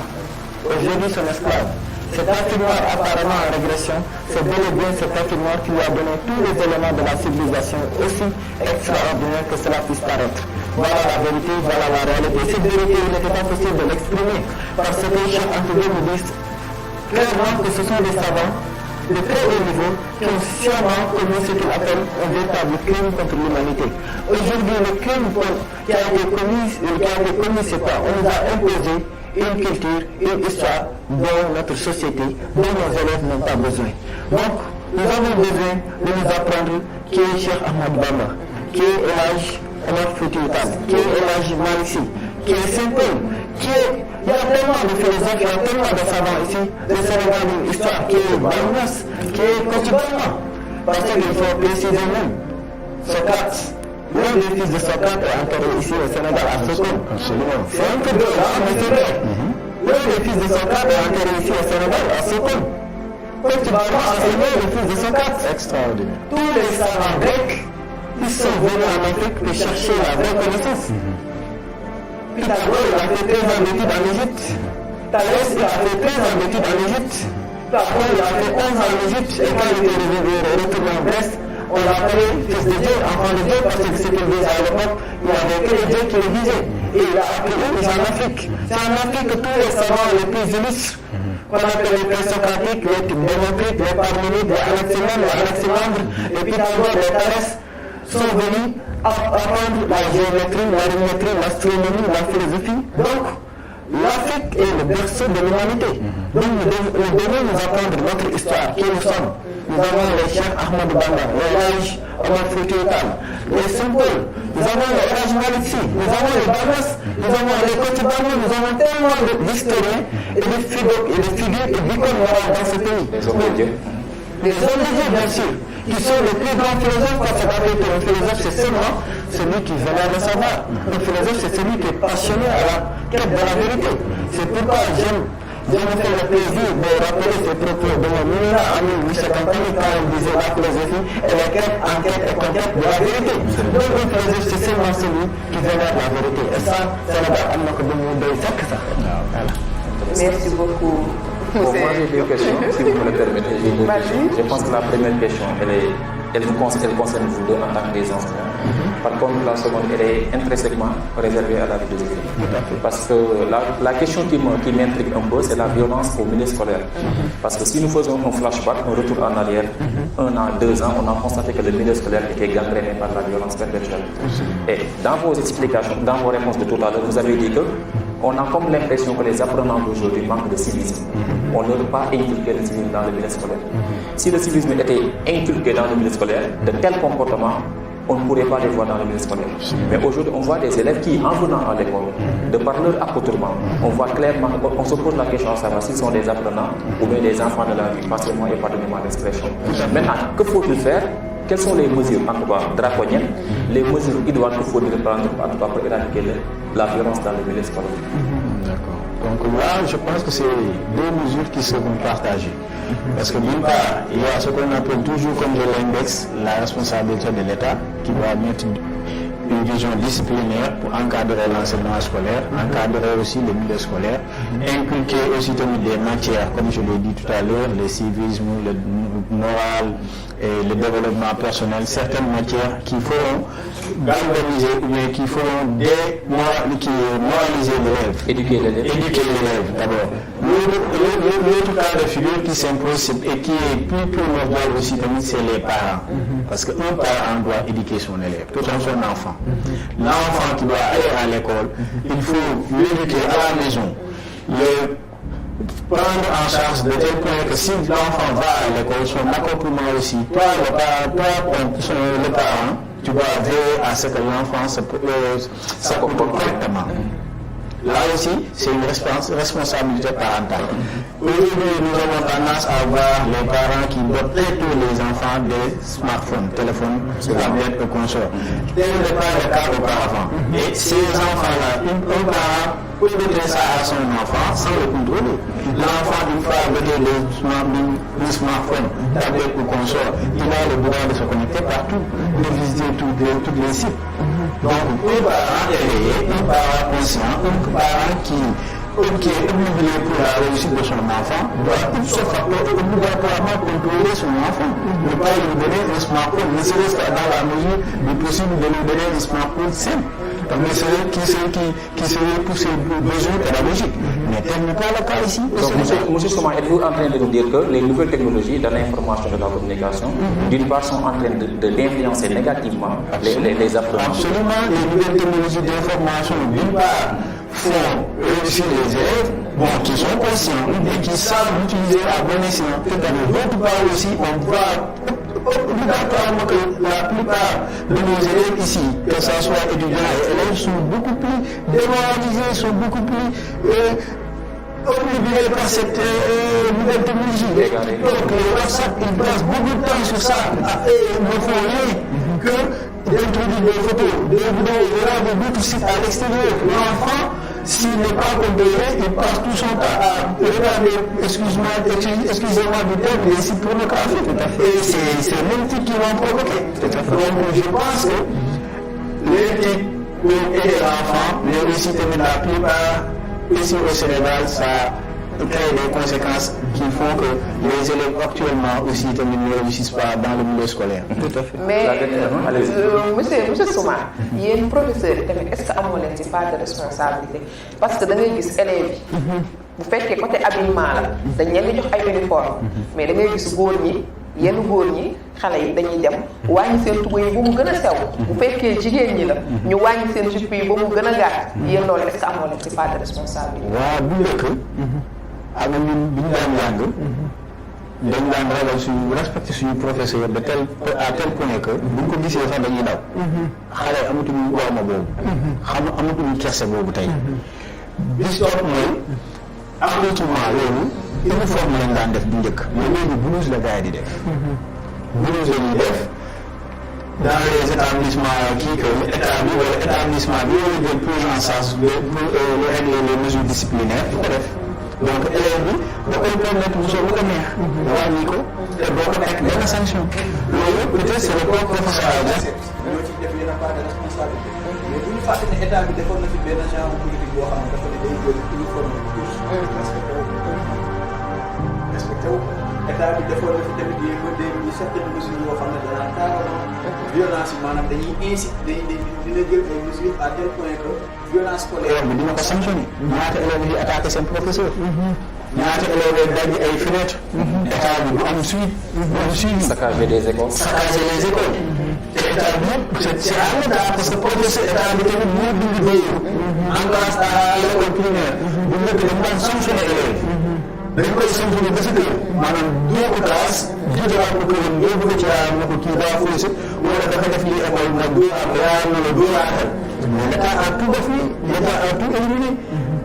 aujourd'hui son esclave. Cet Afrique noire apparemment en régression, c'est bel et bien cet Afrique noire qui lui a donné tous les éléments de la civilisation aussi extraordinaire que cela puisse paraître. Voilà la vérité, voilà la réalité. Cette vérité, il n'était pas possible de l'exprimer parce que Cheikh Anta Diop nous dit clairement que ce sont des savants de très haut niveau qui ont sciemment commis ce qu'ils appellent un véritable crime contre l'humanité. Aujourd'hui, le crime qui a été commis, c'est quoi? On nous a imposé une culture, une histoire dont notre société, dont nos élèves n'ont pas besoin. Donc, nous avons besoin de nous apprendre qui est Cheikh Ahmad Bamba, qui est El Hadj Omar Foutiyou Tall, qui est El Hadj Malick Sy, qui est Saint-Paul, qui est... Il y a tellement de philosophes, il y a tellement de savants ici, de Sénégal d'une histoire, qui est Barnas, qui est quotidiennement. Parce qu'il faut préciser même, Socrate, l'un des fils de Socrate est enterré ici au Sénégal, à Sokone. C'est un peu de là, mais c'est vrai. L'un des fils de Socrate est enterré ici au Sénégal, à Sokone. Quand tu vas enseigner le fils de Socrate, extraordinaire. Tous les savants grecs, ils sont venus en Afrique pour chercher la vraie connaissance. Pythagore, il a fait 13 ans d'études en Égypte. Thalès, il a fait 13 ans d'études en Égypte. Platon, il a fait 11 ans en Égypte. Et quand il est retourné en Grèce, on l'a appelé fils de Dieu, enfant de Dieu, parce que c'était une à l'époque, il n'y avait que les dieux qui le disaient. Et il a appelé en Afrique. C'est en Afrique que tous les savants les plus illustres, qu'on appelle les présocratiques, les Démocrites, les Parménides, les Anaximandres, les Pythagore, les Thalès, sont venus apprendre la géométrie, l'arithmétrie, l'astronomie, la philosophie. Donc, l'Afrique est le berceau de l'humanité. Donc, nous devons nous apprendre notre histoire, qui nous sommes. Nous avons les Cheikh Ahmad Bamba, les Hadj Omar Foutiyou Tall, les Saint-Paul, nous avons les Hadj Malick Sy, nous avons les Barnas, nous avons les Kotibano, nous avons tellement d'historiens et de figures et d'icônes morales dans ce pays. Les hommes de Dieu, bien sûr, qui sont les plus grands philosophes, parce qu'un philosophe, c'est seulement celui qui vénère le savoir. Un philosophe, c'est celui qui est passionné à la quête de la vérité. C'est pourquoi j'aime me faire le plaisir de rappeler ces propos de mon meilleur ami Michel Campagny quand il disait la philosophie est la quête, enquête et conquête de la vérité. Donc un philosophe, c'est seulement celui qui vénère la vérité. Et ça, c'est la base à ça. Merci beaucoup. Bon, moi j'ai deux questions, si vous me le permettez. Je pense que la première question, elle concerne vous deux en tant que des enseignants. Par contre, la seconde, elle est intrinsèquement réservée à la vie des élèves. Parce que la question qui m'intrigue un peu, c'est la violence au milieu scolaire. Parce que si nous faisons un flashback, un retour en arrière, 1 an, 2 ans, on a constaté que le milieu scolaire était gangréné par la violence perpétuelle. Et dans vos explications, dans vos réponses de tout à l'heure, vous avez dit que on a comme l'impression que les apprenants d'aujourd'hui manquent de civisme. On ne leur pas inculqué le civisme dans le milieu scolaire. Si le civisme était inculqué dans le milieu scolaire, de tels comportements, on ne pourrait pas les voir dans le milieu scolaire. Mais aujourd'hui, on voit des élèves qui, en venant à l'école, de par leur accoutrement, on voit clairement, on se pose la question à savoir s'ils sont des apprenants ou bien des enfants de la vie, pas seulement et pardonnez-moi l'expression. Maintenant, que faut-il faire? Quelles sont les mesures, en tout cas draconiennes, les mesures idoines qu'il faut prendre en tout cas pour éradiquer la violence dans le milieu scolaire? D'accord. Donc là, je pense que c'est 2 mesures qui seront partagées. Parce que d'une part, il y a ce qu'on appelle toujours comme de l'index, la responsabilité de l'État, qui doit mettre une vision disciplinaire pour encadrer l'enseignement scolaire, encadrer aussi le milieu scolaire, inculquer aussi des matières, comme je l'ai dit tout à l'heure, le civisme, le moral et le développement personnel, certaines matières qui feront galvaniser ou bien qui feront moraliser l'élève. Éduquer l'élève. Éduquer l'élève d'abord. L'autre cas de figure qui s'impose et qui est plus primordial aussi, c'est les parents. Parce qu'un parent doit éduquer son élève, tout comme son enfant. L'enfant qui doit aller à l'école, il faut l'éduquer à la maison, le prendre en charge de tel point que si l'enfant va à l'école, son accompagnement aussi, toi le parent, tu dois veiller à ce que l'enfant se comporte correctement. Là aussi, c'est une responsabilité parentale. Aujourd'hui, nous avons tendance à voir les parents qui dotent très tôt les enfants des smartphones, téléphones, tablettes et consorts. Tel n'est pas le cas auparavant. Et ces enfants-là, un parent peut donner ça à son enfant sans le contrôler. L'enfant, une fois donné le smartphone, tablette ou consort, il a le droit de se connecter partout, de visiter tous les sites. Donc, un parent éveillé, un parent conscient, un parent qui est obligé pour la réussite de son enfant, doit obligatoirement contrôler son enfant. Ne pas lui donner un smartphone, ne serait-ce que dans la mesure du possible de lui donner un smartphone simple. Mais qui serait pour ses besoins pédagogiques. Mais tel n'est pas le cas ici. Donc, monsieur Souma, êtes-vous en train de nous dire que les nouvelles technologies de l'information et de la communication, d'une part, sont en train de l'influencer négativement les apprenants? Absolument, les nouvelles technologies d'information, d'une part, font réussir les élèves, qui sont conscients et qui savent l'utiliser à bon escient. D'autre part aussi, on voit obligatoirement que la plupart de nos élèves ici, que ce soit étudiants et élèves, sont beaucoup plus démoralisés, sont beaucoup plus obnubilés par cette nouvelle technologie. Donc les WhatsApp, ils passent beaucoup de temps sur ça et ne font rien que d'introduire des photos, d'autres sites à l'extérieur. L'enfant, s'il n'est pas contrôlé, il passe tout son temps à regarder, excusez-moi du terme, des sites pornographiques. Et c'est même type qui vont provoquer. Donc je pense que les types peuvent aider l'enfant, mais aussi la plupart, ici au Sénégal, ça crée des conséquences qui font que les élèves actuellement aussi ne réussissent pas dans le milieu scolaire. Tout à fait. Mais monsieur Souma, yéen professeurs yi tamit est-ce que amoo leen ci part de responsabilité parce que da ngay gis élèves yi bu fekkee côté habillement la dañ leen di jox ay uniforme mais da ngay gis góor ñi yenn góor ñi xale yi dañuy dem wàññi seen tuba yi ba mu gën a sew bu fekkee jigéen ñi la ñu wàññi seen jupe yi ba mu gën a gàtt yéen loolu est-ce que amoo leen ci part de responsabilité? waaw bu njëkk xam nga ñun bi ñu daan jàng dañ daan ragal suñu respecté suñu professeur de à tel point que buñ ko gisee sax dañuy daw xale amatuñu worma boobu amatuñu kerse boobu tey bis topp mooy accoutrement loolu uniforme lañ daan def bu njëkk mais léegi blouse la gars yi di def blouse la ñuy def dans les établissements que état bi wala établissement bi war a jël prise en charge pour régler les mesures disciplinaires di ko def. Donc élève bi da koy permettre mu soog a neex wàññi ko te boo ko nekk benn sanction loolu peut-être c'est le propre professeur ñoo ci def yenn part de responsabilité mais bu ñu fàtte ne état bi defoon na fi benn genre politique boo xam ne dafa ne day jël uniforme de tous respecté wu état bi defoon na fi tamit des certaines mesures yoo xam ne danaa carrément violence yi maanaam dañuy inciter dina jël ay mesures à tel point que violence scolaire bi dina ko sanctionné ñaata élèves yi attaqué seen professeur ñaata élèves yi daj ay fenêtre état bi du am suivi du am suivi Saccager des écoles. saccager les écoles te état bi yëpp c'est à l'état parce que professeur état bi tamit moo dund loolu en classe à l'école primaire bu njëkk dañ daan sanctionné élèves dañ koy sanctionné ba sa kër maanaam doo ko classe jiitalaat ko këram yóbbu ko ci yaayam ne ko kii daa faussé wala dafa def lii école nga dóoraat ko yaayam ne la dóoraatal mais l'état a tout def nii l'état a tout éliminé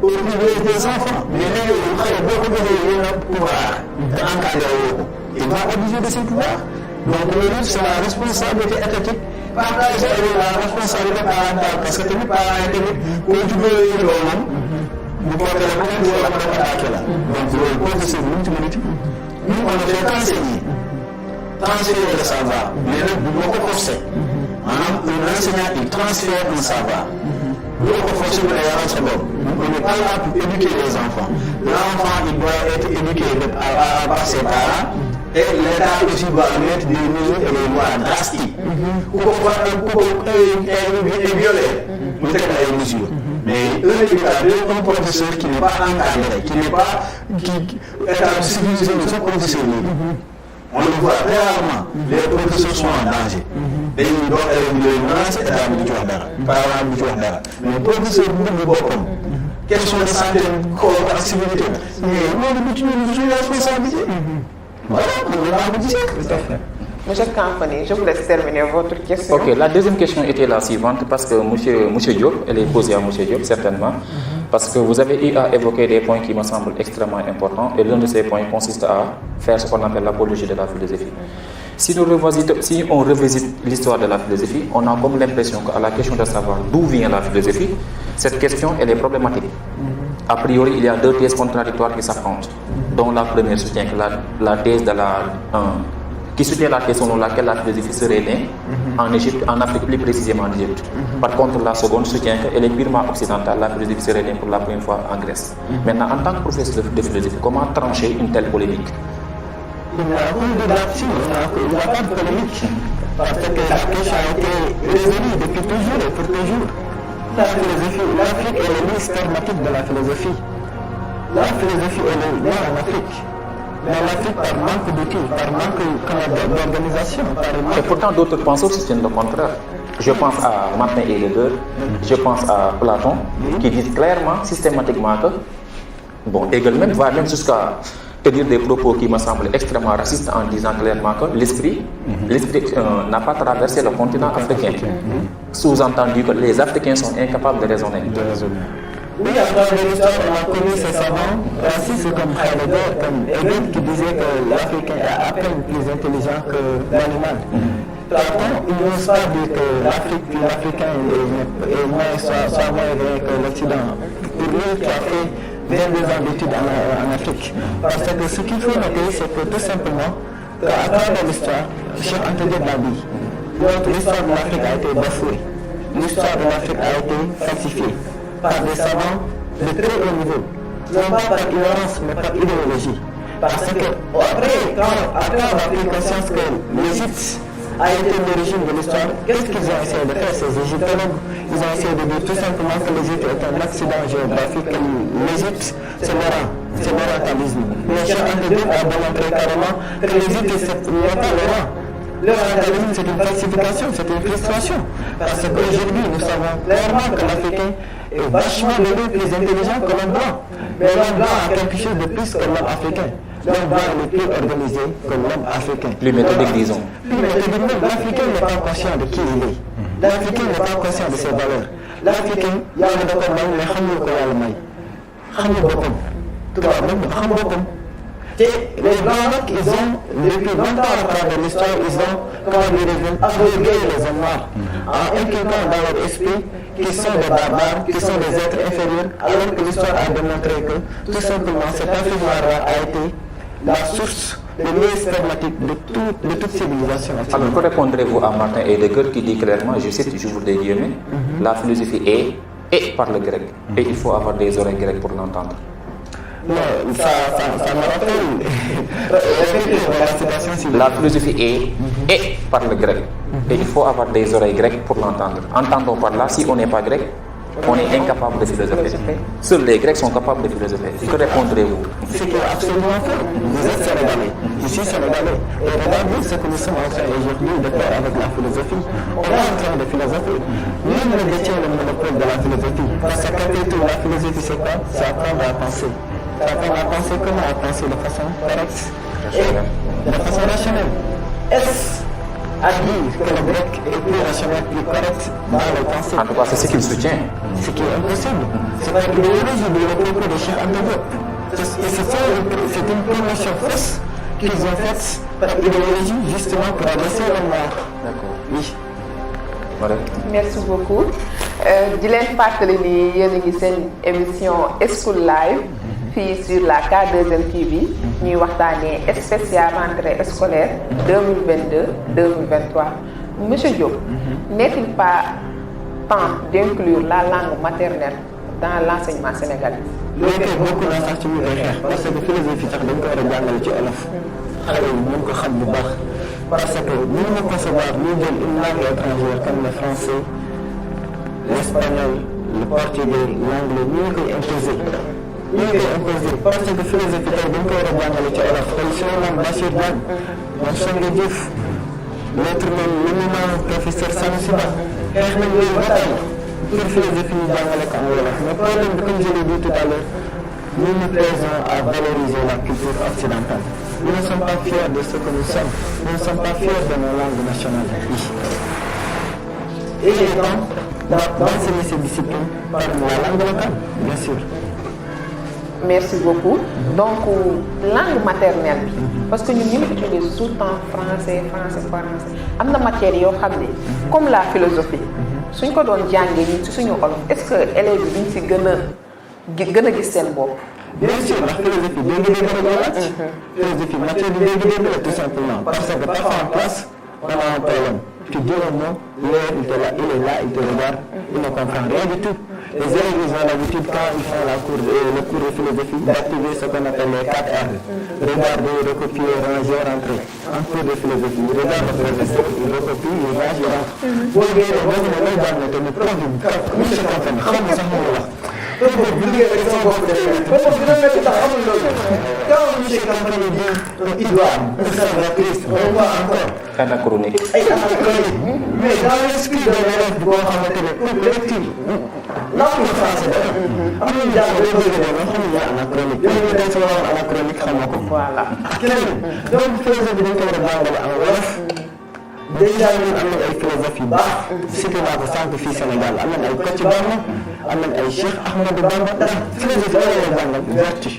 au niveau des enfants mais léegi xëy na boo ko joxee yenn pouvoir te encadré woo ko il va abuser de ses pouvoirs donc loolu c'est la responsabilité étatique partagée avec la responsabilité parentale parce que tamit parents yi tamit koo jublee doomam bu porté la beneen wala ma dem attaqué la donc loolu professeur bi lu mu ci mën a ci nous on a fait transférer le savoir mais nag bu ma ko forcé maanaam un enseignant il transfère un savoir boo ko forcé mu ne yaram sa doom on n'est pas là pour éduquer les enfants l'enfant il doit être éduqué par ses parents et l'État aussi doit mettre des mesures et des lois drastiques ku ko violé mu teg ay mesures mais un éducateur un professeur qui n'est pas encadré qui n'est pas état bi civilisé na sax professeur léegi on le voit très rarement les professeurs sont en danger dañuy doon élèves yi lay menacé état bi du ci wax dara parent bi du ci wax dara mais professeur bu bëgg boppam question de santé corps ak civilité mais loolu du ci ñun suñu responsabilité voilà man laa ko gisee. Tout à fait. Monsieur Kampani, je vous laisse terminer votre question. Ok, la deuxième question était la suivante parce que monsieur Diop, elle est posée à monsieur Diop certainement, parce que vous avez eu à évoquer des points qui me semblent extrêmement importants et l'un de ces points consiste à faire ce qu'on appelle l'apologie de la philosophie. Si on revisite l'histoire de la philosophie, on a comme l'impression qu'à la question de savoir d'où vient la philosophie, cette question elle est problématique. A priori, il y a deux thèses contradictoires qui s'affrontent, dont la première soutient que la thèse de qui soutient la thèse selon laquelle la philosophie serait née en Égypte, en Afrique, plus précisément en Égypte. Par contre, la seconde soutient qu'elle est purement occidentale, la philosophie serait née pour la première fois en Grèce. Maintenant, en tant que professeur de philosophie, comment trancher une telle polémique? Il n'y a pas de polémique, parce que la question a été résolue depuis toujours et pour toujours. La philosophie, l'Afrique est le lieu spermatique de la philosophie. La philosophie est née en Afrique. Mais l'Afrique, par manque d'outils, par manque d'organisation, Et pourtant, d'autres penseurs soutiennent le contraire. Je pense à Martin Heidegger, je pense à Platon, qui disent clairement, systématiquement que, bon, Hegel même va même jusqu'à tenir des propos qui me semblent extrêmement racistes en disant clairement que l'esprit n'a pas traversé le continent africain. Sous-entendu que les Africains sont incapables de raisonner. Oui, à travers l'histoire, on a connu ces savants racistes comme Heidegger, comme Hegel, qui disait que l'Africain est à peine plus intelligent que l'animal. Platon, il n'ose pas dire que l'Africain soit moins éveillé que l'Occident. Pour lui, qui a fait 22 ans d'études en Afrique. Parce que ce qu'il faut noter, c'est que tout simplement, qu'à travers l'histoire, Cheikh Anta Diop l'a dit, l'histoire de l'Afrique a été bafouée. L'histoire de l'Afrique a été falsifiée par des savants de très haut niveau. Non pas par ignorance, mais par idéologie. Parce que après avoir pris conscience que l'Égypte a été l'origine de l'histoire, qu'est-ce qu'ils ont essayé de faire, ces égyptologues? Ils ont essayé de dire tout simplement que l'Égypte est un accident géographique, que l'Égypte, c'est l'orientalisme. Mais Cheikh Anta Diop a démontré carrément que l'Égypte n'est pas l'Orient. L'orientalisme, c'est une falsification, c'est une frustration. Parce qu'aujourd'hui, nous savons clairement que l'Africain est vachement plus intelligent que l'homme blanc. Mais l'homme blanc a quelque chose de plus que l'homme africain. L'homme blanc est plus organisé que l'homme africain. Plus méthodique, disons. Plus méthodiquement, l'Africain n'est pas conscient de qui il est. L'Africain n'est pas conscient de ses valeurs. L'Africain, il y a un document, mais il y a les Blancs, ils ont, depuis longtemps à travers l'histoire, ils ont, abrogué les hommes noirs, en inculquant dans leur esprit qu'ils sont des barbares, qu'ils sont des êtres inférieurs, alors que l'histoire a démontré que, tout simplement, cette Afrique noire a été la source, le lieu spermatique de toute civilisation. Alors, que répondrez-vous à Martin Heidegger qui dit clairement, je cite, j'ouvre des guillemets, la philosophie est par le grec, et il faut avoir des oreilles grecques pour l'entendre. Non, ça me rappelle. La citation, c'est La philosophie est par le grec. Et il faut avoir des oreilles grecques pour l'entendre. Entendons par là, si on n'est pas grec, on est incapable de philosopher. Seuls les Grecs sont capables de philosopher. Que répondrez-vous? ce qui est absolument fait. Vous êtes sénégalais. Ici, sénégalais. Et regardez ce que nous sommes en train aujourd'hui de faire avec la philosophie. On est en train de philosopher. Nul ne détient le monopole de la philosophie. Parce qu'après tout, la philosophie, c'est quoi? C'est apprendre à penser. C'est apprendre à penser comment? À penser de façon correcte. Et de façon rationnelle. Est-ce à dire que le grec est plus rationnel, plus correct dans les pensées? En tout cas, c'est ce qu'il soutient. Ce qui est impossible. C'est pas l'idéologie de propos de Cheikh Anta Diop. C'est une promotion fausse qu'ils ont faite par idéologie justement pour abaisser le noir. D'accord. Oui. Voilà. merci beaucoup di leen fàttali ni yéen a ngi seen émission School Live fii sur la K2M TV ñuy waxtaanee spécial rentrée scolaire 2022-2023 monsieur Diop n'est-il pas temps d'inclure la langue maternelle dans l'enseignement sénégalais? loolu kay bokk naa sax ci ñu koy xeex parce que philosophie sax dañ ko war a jàngale ci olof xale yi mën ko xam bu baax parce que mënuma concevoir ñu jël une langue étrangère comme le français l'espagnol le portugais l'anglais ñu ngi koy imposer parce que philosophie tey dañ ko war a jàngale ci olof tey suñu maam Bachir Diagne moom Songe Diouf l'autre même l'éminent professeur Sanusi Ba xeex nañ loolu ba tey pour philosophie ñu jàngale ko en wolof mais problème bi comme je l'ai dit tout à l'heure nous nous plaisons à valoriser la culture occidentale. Nous ne sommes pas fiers de ce que nous sommes. Nous ne sommes pas fiers de nos langues nationales. Et il est temps d'enseigner ces disciplines par la langue locale, bien sûr. Merci beaucoup. Donc langue maternelle bi parce que ñun ñu ngi utiliser tout le temps français am na matière yoo xam ne comme la philosophie suñ ko doon jàngee ñun ci suñu olof est-ce que élèves yi duñ ci gën a gis seen bopp? Bien sûr, la philosophie dégg-dégg rek la laaj. Philosophie matière bi dégg-dégg la tout simplement parce que parfois en classe on a un problème. Tu dis un mot, l'élève il est là, il te regarde, il ne comprend rien du tout. Les élèves ils ont l'habitude quand ils font le cours de philosophie d'activer ce qu'on appelle les 4 R. Regarder, recopier, ranger, rentrer. En cours de philosophie, il regarde le professeur, il recopie, il range, il rentre. Boo génnee boo ko lay jàng tamit prof bi monsieur Kanté xam nga sax moo la wax. Donc bu liggéey rek sama bopp def ko dina nekk ndax amul loolu. Quand monsieur Kanté dit Edouard, conservatrice, on voit encore Anachronique. ay anachronique. Mais dans l'esprit de l'élève boo xamante ne pour lecture langue français am nañu jàng boo bëgg a dem xam nga anachronique yow ñu dañ sama wax anachronique xam nga ko. Voilà. Keneen donc philosophie bi dañ ko war a jàngale en wolof. Déjà ñun am nañ ay philosophie yu baax cité naa ko sànq fii Sénégal am nañ ay Kocc Barma am nañ ay Cheikh Ahmadou Bamba ndax philosophie la la jàngal vertu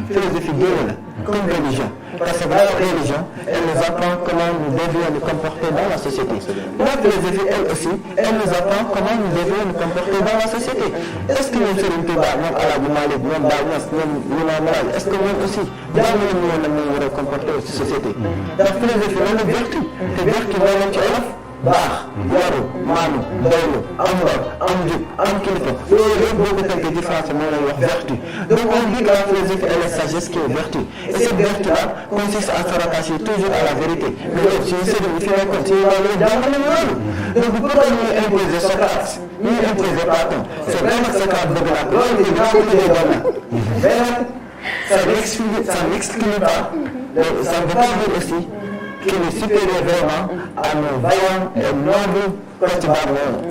philosophie diine la comme religion parce que la religion elle nous apprend comment nous devons nous comporter dans la société la philosophie elle aussi elle nous apprend comment nous devons nous comporter dans la société est-ce que ñoom Serigne Touba ñoom Alaaji Malick ñoom Baye Niass ñoom Limamou Laye est-ce que ñoom aussi jàng nañ ñoo la ñu war a comporter ci société ndax philosophie loolu vertu te vertu loolu ci olof baax yaru maanu doylu am ngor am jub am kilifa loolu yëpp boo ko tënkee ci français moo lay wax vertu donc on dit que la philosophie est la sagesse qui est vertu et cette vertu là consiste à se rattacher toujours à la vérité mais loolu suñu sëriñ yi fi nekkoon ci loolu jàngal nañu loolu donc pourquoi ñuy imposer Socrate ñuy imposer Platon c'est vrai que Socrate bëgg naa loolu ñu naa ko tuddee doon na mais nag ça n'exclut pas ça ne veut pas dire aussi qu'il est supérieur vraiment à nos vaillants et nobles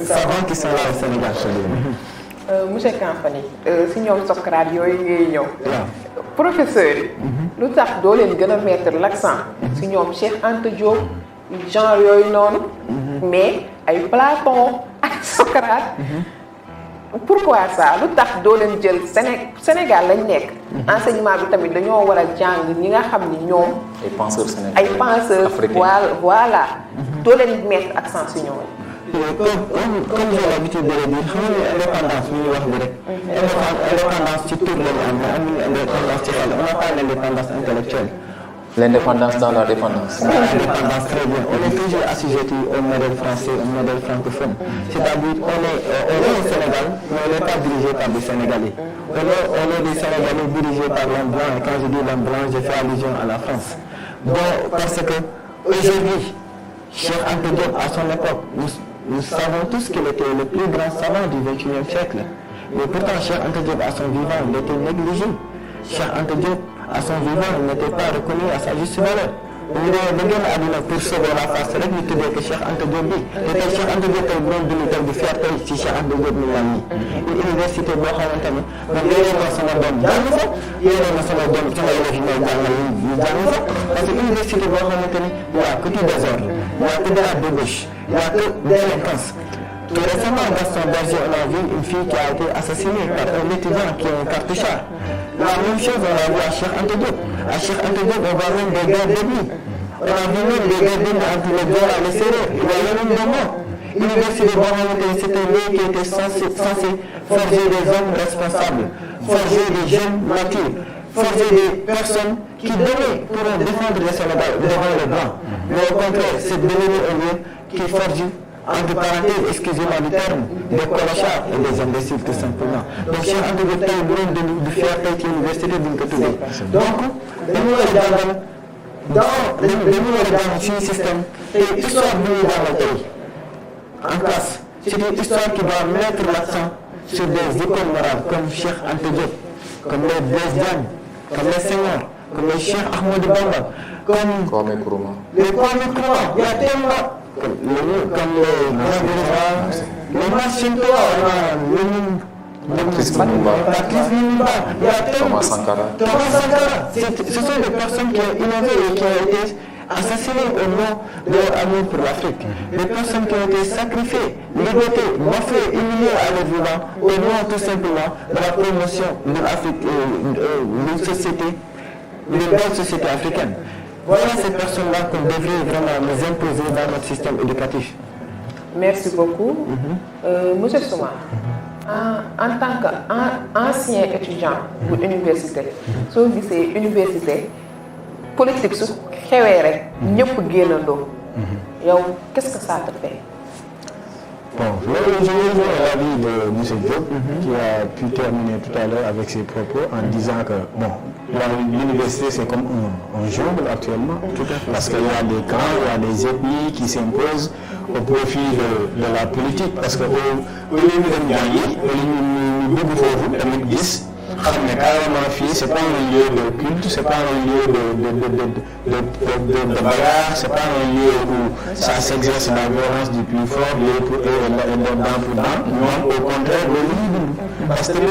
savants qui sont là au Sénégal. Monsieur Kamfani si ñoom Socrate yooyu ngay ñëw. professeur yi. lu tax doo leen gën a mettre l'accent si ñoom Cheikh Anta Diop genre yooyu noonu. mais ay Platon ak Socrate. pourquoi ça lu tax doo leen jël Sénégal lañ nekk. enseignement bi tamit dañoo war a jàng ñi nga xam ni ñoom. ay penseurs sénégalais. ay penseurs voilà doo leen mettre accent si ñoom. comme j'ai l'habitude de le dire xam nga indépendance bi ñuy wax bi rek. indépendance ci tur lañu am indépendance ci xel on n'a pas l'indépendance intellectuelle. L'indépendance dans la dépendance. La dépendance, très bien. On est toujours assujetti au modèle français, au modèle francophone. C'est-à-dire on est au Sénégal, mais on n'est pas dirigé par des Sénégalais. On est des Sénégalais dirigés par l'homme blanc. Et quand je dis l'homme blanc, je fais allusion à la France. Bon, parce que aujourd'hui, Cheikh Anta Diop, à son époque, nous savons tous qu'il était le plus grand savant du XXIe siècle. Mais pourtant, Cheikh Anta Diop, à son vivant, il était négligé. Cheikh Anta Diop, à son vivant, il n'était pas reconnu à sa juste valeur. ñu ne da ngeen àdduna pour sauver la face rek ñu tuddee que Cheikh Anta Diop bi te tey Cheikh Anta Diop tey bu doon dund tey di fierté ci Cheikh Anta Diop mi naan nii une université boo xamante ni man yéene na sama doom jàng fa yéene na sama doom sama élèves yi may jàngal ñu jàng fa parce que université boo xamante ni y a que du désordre y a que de la débauche y a que délinquance. Tout récemment, dans son berger, on a vu une fille qui a été assassinée par un étudiant qui est un cartouchard. La même chose, on a vu à Cheikh Anta Diop. À Cheikh Anta Diop, on voit même des guerres d'ethnie. On a vu même des guerres d'ethnie entre les Diola et les Sérères. Il y a même des morts. L'université de Bordeaux, c'était un lieu qui était censé forger des hommes responsables, forger des jeunes matures, forger des personnes qui donnaient pour défendre le Sénégal devant les Blancs. Mais au contraire, c'est devenu un lieu qui forge, entre parenthèses, excusez-moi du terme, des colochards et des imbéciles tout simplement. Donc Cheikh Anta Diop tey bu doon de fierté ci université bi ñu ko tuddee. Donc dañu war a jàngal dañu war a jàngal suñu système te histoire bi ñuy jàngal tey en classe c'est une histoire qui doit mettre l'accent sur des écoles morales comme Cheikh Anta Diop, comme les Blaise Diagne, comme les Senghor, comme les Cheikh Ahmadou Bamba, comme Kwame Nkrumah. les Kwame Nkrumah, il y a tellement comme les Massintoa, Patrice Lumumba. il y a tellement Thomas Sankara. Ce sont des personnes qui ont innové et qui ont été assassinées au nom de leur amour pour l'Afrique. Des personnes qui ont été sacrifiées, ligotées, moffées, humiliées à leur vivant au nom tout simplement de la promotion d'une Afrique, d'une société, d'une belle société africaine. Voilà ces personnes-là qu'on devrait vraiment nous imposer dans notre système éducatif. Merci beaucoup. Monsieur Souma, en tant qu'ancien étudiant bu université soo gisee université politique su xewee rek ñëpp génnandoo yow qu'est-ce que ça te fait? Bon, je rejoins l'avis de M. Diop qui a pu terminer tout à l'heure avec ses propos en disant que bon, l'université c'est comme un jungle actuellement parce qu'il y a des camps, il y a des ethnies qui s'imposent au profit de la politique parce que au lieu de gagner, au lieu de gis xam ne carrément fii c'est pas un lieu de culte, c'est pas un lieu de bagarre, c'est pas un lieu où ça s'exerce la violence du plus fort, dent pour dent. Non, au contraire, parce que ñu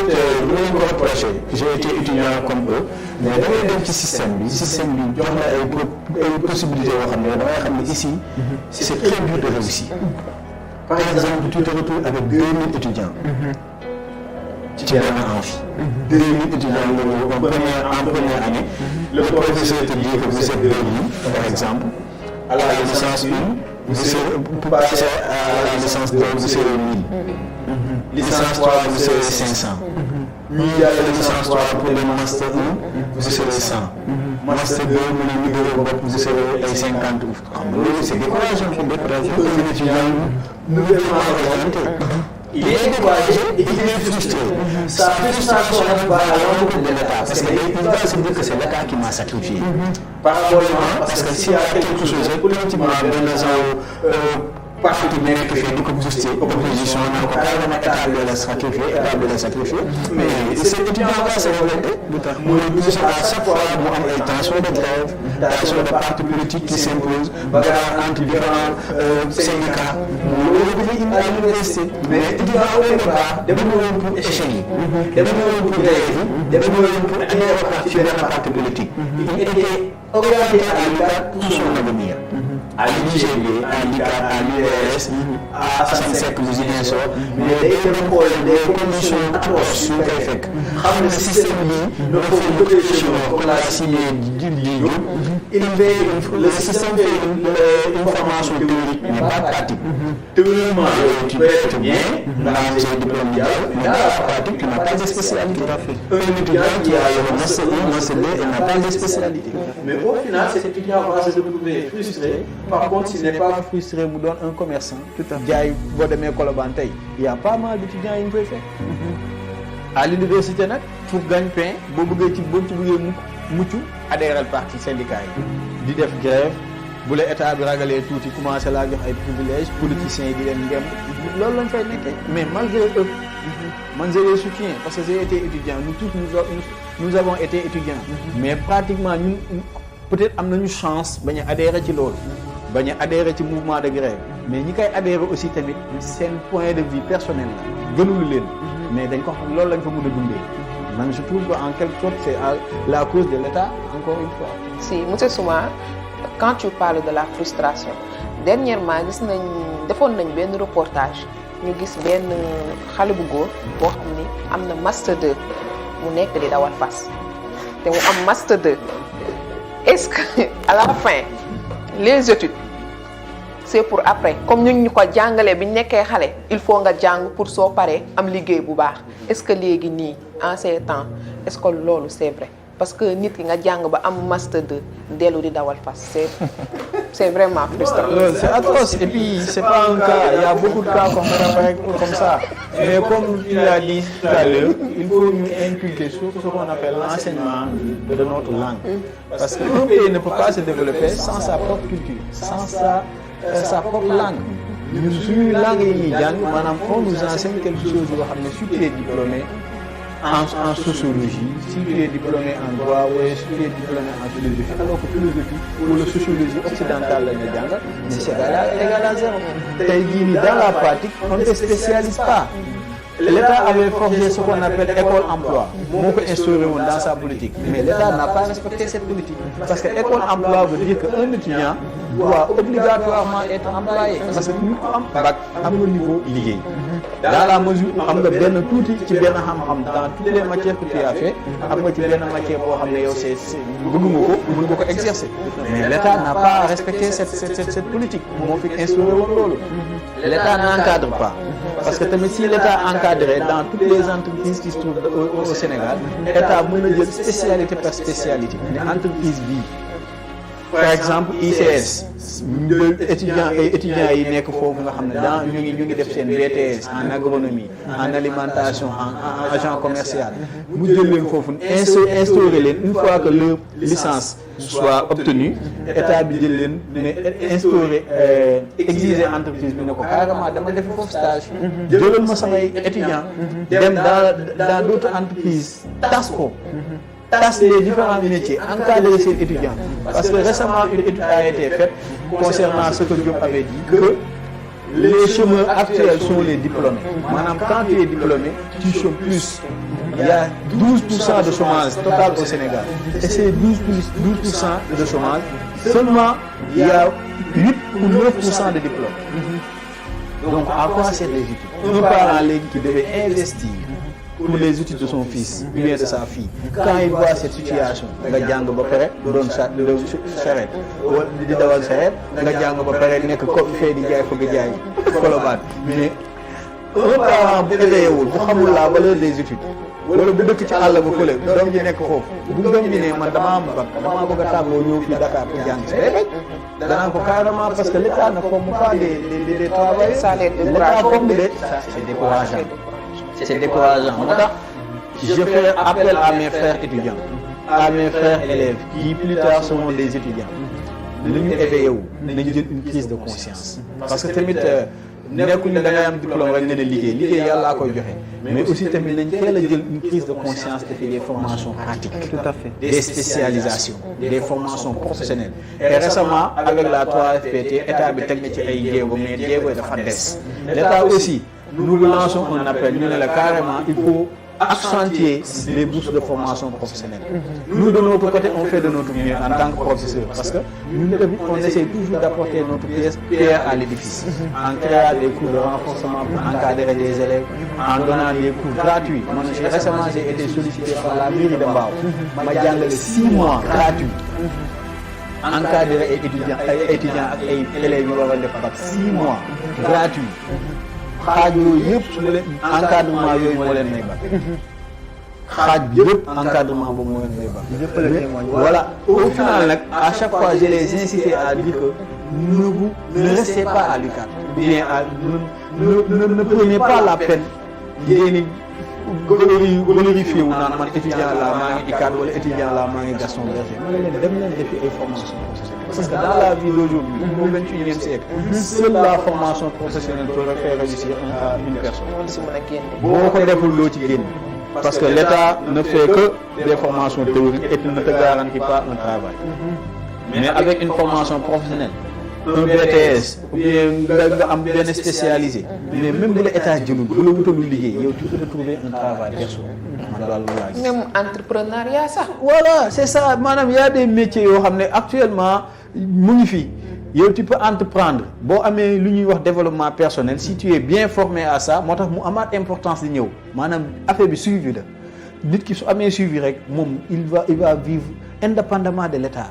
ko reproché, j'ai été étudiant comme eux, mais damay dem ci système bi jox la ay possibilités yoo xam ne damay xam ne ici c'est très dur de réussir. Par exemple, tu te retrouves avec 2000 étudiants. Tu es en amphi. 2000 étudiants en première année. Le professeur te dit que vous êtes 2000, par exemple. À la licence 1, pour passer à la licence 2, vous serez 1000. Licence 3, vous serez 500. Il y a la licence 3 pour le master 1, vous serez 100. Master 2, vous serez 50. C'est décourageant. Les étudiants nouvellement représentés. Il est découragé et il est frustré. Sa frustration va à l'encontre de l'État parce qu'il va se dire que c'est l'État qui m'a sacrifié. Parallèlement, parce que s'il y a quelque chose, politiquement, parti bi nekk fii di ko boosté opposition na ko carrément état bi la sacrifié mais c'est étudiant là c'est révolté mooy à chaque fois mu am ay tensions de grève tensions de partis politiques qui s'imposent bagarre entre différents syndicats loolu dafay indi à l'université mais étudiant au départ demuñu woon pour échec yi demuñu woon pour grève yi demuñu woon pour adhérer ci benn parti politique il était orienté à l'UCAD pour son avenir à l'UGB, à l'ICAD, à l'USB UVS à Assane Seck bu Ziguinchor mais day dem xool des conditions atroces su koy fekk xam ne système bi dafa bëgg comme la ciblé di il fait le système fait une formation théorique mais pas pratique. Théoriquement tu peux être bien dans un diplôme mais dans la pratique tu n'as pas de spécialité. Un étudiant qui a le master 1, master 2 il n'a pas de spécialité. Mais au final, cet étudiant va se retrouver frustré. Par contre, s'il n'est pas frustré, vous donne un commerçant. Tout à fait. Il y a pas mal d'étudiants qui peuvent faire. À l'université, pour gagner pain, si vous voulez adhérer au parti syndical. Di def grève, bu la état bi ragalee tuuti commencé laa jox ay privilèges politiciens yi di leen ngem loolu lañ fay nekkee mais malgré eux man je les soutiens parce que j'ai été étudiant nous tous nous avons été étudiants mais pratiquement ñun peut-être am nañu chance bañ a adhérer ci loolu bañ a adhérer ci mouvement de grève mais ñi koy adhérer aussi tamit seen point de vue personnel la gënulu leen mais dañ ko xam loolu lañ fa mën a dundee man je trouve qu'en quelque sorte c'est à la cause de l'État encore une fois. Si monsieur Souma quand tu parles de la frustration dernièrement gis nañ defoon nañ benn reportage ñu gis benn xale bu góor boo xam ni am na master 2 mu nekk di dawal fas te mu am master 2 est-ce que à la fin les études c'est pour après comme ñun ñu ko jàngalee bi ñu nekkee xale il faut nga jàng pour soo paree am liggéey bu baax est-ce que léegi nii en ces temps est-ce que loolu c'est vrai parce que nit ki nga jàng ba am master 2 dellu di dawal fas c'est vraiment frustrant. C'est atroce et puis c'est pas un cas, il y a beaucoup de cas comme ça. Mais comme tu l'as dit tout à l'heure, il faut nous inculquer sur ce qu'on appelle l'enseignement de notre langue. Parce qu'un pays ne peut pas se développer sans sa propre culture, sans sa propre langue. Nous langue yi jàng maanaam on nous enseigne quelque chose yoo xam ne si tu es diplômé en sociologie, si tu es diplômé en droit ou si tu es diplômé en philosophie, alors que philosophie ou la sociologie occidentale la ñu jàng mais c'est égal à zéro. Tey jii nii dans la pratique on ne se spécialise pas. L'État avait forgé ce qu'on appelle école-emploi, moo ko instauré woon dans sa politique, mais l'État n'a pas respecté cette politique. Parce que école-emploi veut dire qu'un étudiant doit obligatoirement être employé. Parce que ñu am bac am nga niveau liggéey. Dans la mesure où am nga benn tuuti ci benn xam-xam dans toutes les matières que tu as fait, am nga ci benn matière boo xam ne yow c'est bëgg nga ko mën nga ko exercer. Mais l'État n'a pas respecté cette politique. Moo fi instauré woon loolu. L'État n'encadre pas. Parce que tamit si l'État encadrait dans toutes les entreprises qui se trouvent au Sénégal, l'État mën na jël spécialité par spécialité. Ne entreprise bii par exemple ICS étudiants yi nekk foofu nga xam ne dans ñu ngi def seen BTS en agronomie en alimentation en agent commercial mu jël leen foofu instaurer leen une fois que leur licence soit obtenue état bi jël leen ne instaurer exiger entreprise bi ne ko carrément dama def foofu stage jëlal ma samay étudiants dem dans d'autres entreprises tas les différents métiers, encadrer ces étudiants. Parce que récemment, une étude a été faite concernant ce que Diop avait dit, que les chômeurs actuels sont les diplômés. Maintenant, quand tu es diplômé, tu chômes plus. Il y a 12% de chômage total au Sénégal. Et ces 12% de chômage, seulement il y a 8 ou 9% de diplômes. Donc, à quoi c'est les études? Un parent qui devait investir pour les études de son fils ou bien de sa fille. Quand il voit cette situation, nga jàng ba pare doon charrette wala di dawal charrette nga jàng ba pare nekk ko fee di jaay fëgg jaay Colobane mais un parent bu éveillé wul bu xamul la valeur des études wala bu dëkk ci àll ba fële doom ji nekk foofu bu doom ji ne man damaa am bac damaa bëgg a tàggoo ñëw fii Dakar pour jàng si day danaa ko carrément parce que l'État ne forme pas les travailleurs, l'État forme des c'est décourageant. C'est décourageant. Je fais appel à mes frères étudiants, à mes frères élèves qui plus tard seront des étudiants. Nañu éveillé wu, nañu jël une prise de conscience. Parce que tamit nekkul ne da ngay am diplôme rek nga ne liggéey yàlla koy joxe. Mais aussi tamit nañ teel a jël une prise de conscience de faire des formations pratiques. Tout à fait. Des spécialisations, des formations professionnelles. Et récemment avec la 3FPT, état bi teg na ci ay jéego mais jéego dafa des. L'État aussi. Nous lançons un appel, nous le carrément, il faut accentuer les bourses de formation professionnelle. Nous, de notre côté, on fait de notre mieux en tant que professeur parce que nous, on essaie toujours d'apporter notre pierre à l'édifice en créant des cours de renforcement pour encadrer les élèves, en donnant des cours gratuits. Moi, récemment, j'ai été sollicité par la mairie de Mbao. Je 6 mois gratuits. Encadrer les étudiants et élèves de 6 mois gratuits. Encadrement yooyu moo leen may ba xaaj bi yëpp encadrement boobu moo leen may ba voilà au final nag à chaque fois je les incite à dire que ne restez pas à l'UCAD bien ne prenez pas la peine ngeen glorifié wu naan man étudiant la maa ngi UCAD wala étudiant la maa ngi Gaston Berger ma ne leen dem leen defi ay formation parce que dans la vie d'aujourd'hui au XXIe siècle seule la formation professionnelle peut faire réussir une personne boo ko deful loo ci génn parce que l'État ne fait que des formations théoriques et ne te garantit pas un travail mais avec une formation professionnelle un BTS ou bien nga am benn spécialisé mais même bu la état jëlul bu la wutalul liggéey yow tu peux trouver un travail perso même entrepreneuriat sax. voilà c'est ça maanaam y a des métiers yoo xam ne actuellement mu ngi fi yow tu peux entreprendre boo amee lu ñuy wax développement personnel si tu es bien formé à ça moo tax mu amaat importance di ñëw maanaam affaire bi suivi la nit ki su amee suivi rek moom il va vivre indépendamment de l'État.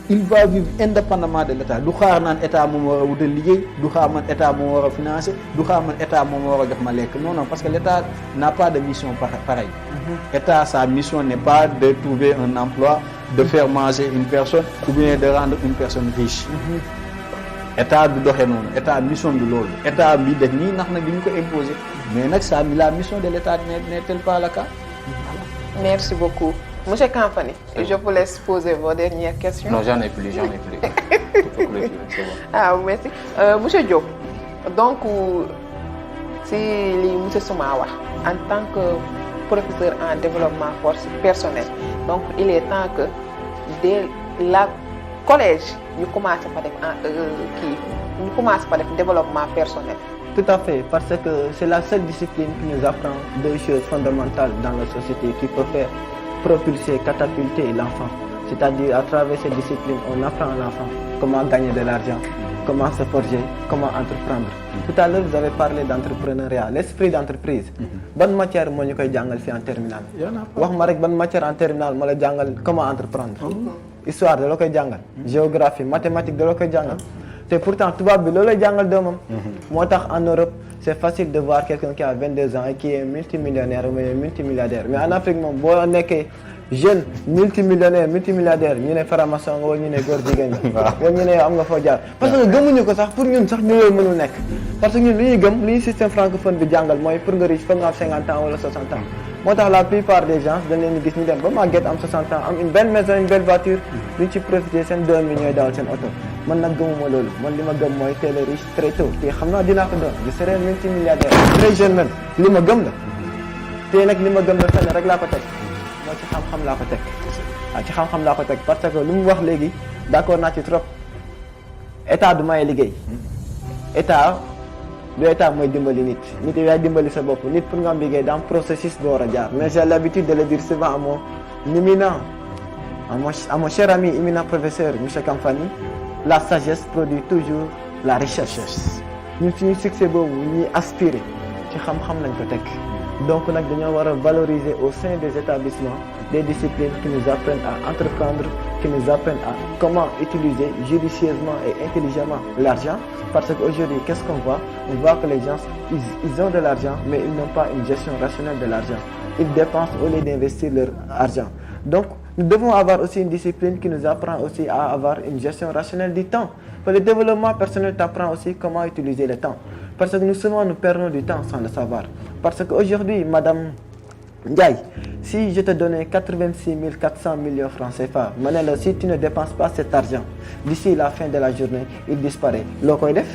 Il va vivre indépendamment de l'État du xaar naan état moom war a wutal liggéey du xaar man état moom war a financer du xaar man état moom war a jox ma lekk non parce que l'État n'a pas de mission pareille. État sa mission n'est pas de trouver un emploi de faire manger une personne ou bien de rendre une personne riche. État du doxee noonu état mission du loolu état bi def nii ndax nag di ñu ko imposer mais nag ça la mission de l'État n'est-elle pas le cas. Merci beaucoup. Monsieur Kamfani, je vous laisse poser vos dernières questions. Non, j'en ai plus. C'est bon. Ah, merci. Monsieur Diop, donc, si Monsieur Souma wax en tant que professeur en développement personnel, donc il est temps que dès la collège, ñu commence par def développement personnel. Tout à fait, parce que c'est la seule discipline qui nous apprend deux choses fondamentales dans la société qui peut faire propulser, catapulter l'enfant. C'est-à-dire, à travers cette discipline, on apprend à l'enfant comment gagner de l'argent, comment se forger, comment entreprendre. Tout à l'heure, vous avez parlé d'entrepreneuriat, l'esprit d'entreprise. Bonne matière, moi, je vais en terminale. Bonne matière en terminale, moi, je comment entreprendre. Histoire de l'okoy jangal, géographie, mathématiques de l'okoy jangal. C'est pourtant tout va bien, l'okoy jangal de moi. Moi, en Europe, c'est facile de voir quelqu'un qui a 22 ans et qui est multimillionnaire ou multimilliardaire. Mais en Afrique, si on est jeune, multimillionnaire, multimilliardaire, nous sommes francs-maçons, nous sommes gordigan, nous sommes fodjar. Parce que nous sommes ça pour nous, nous sommes parce que nous sommes le système francophone de jungle, pour nous riches, pour nous 50 ans ou 60 ans. Moi, la plupart des gens, ils disent qu'ils ont 60 ans, une belle maison, une belle voiture, ils profitent de 2 millions dans une auto. Man nag gëmuma loolu man li ma gëm mooy teel a riche très tôt te xam naa dinaa ko doon je serai multimilliardaire très jeune même li ma gëm la te nag li ma gëm la fenn rek laa ko teg moo ci xam-xam laa ko teg waaw ci xam-xam laa ko teg parce que lu mu wax léegi d'accord naa ci trop état du maye liggéey état du état mooy dimbali nit yaay dimbali sa bopp nit pour nga am liggéey dans processus boo war a jaar mais j'ai l'habitude de le dire souvent à mon éminent à mon cher ami éminent professeur monsieur Kamfani. La sagesse produit toujours la richesse. Nous suñu succès boobu ñuy aspirer ci xam-xam lañ ko teg donc nag dañoo war a valoriser au sein des établissements des disciplines qui nous apprennent à entreprendre qui nous apprennent à comment utiliser judicieusement et intelligemment l'argent parce qu'aujourd'hui qu'est-ce qu'on voit? On voit que les gens ils ont de l'argent mais ils n'ont pas une gestion rationnelle de l'argent. Ils dépensent au lieu d'investir leur argent. Donc nous devons avoir aussi une discipline qui nous apprend aussi à avoir une gestion rationnelle du temps. Le développement personnel t'apprend aussi comment utiliser le temps. Parce que nous souvent nous perdons du temps sans le savoir. Parce qu'aujourd'hui, Madame Ndiaye, si je te donnais 86 400 millions francs CFA, maintenant si tu ne dépenses pas cet argent, d'ici la fin de la journée, il disparaît. Loo koy def?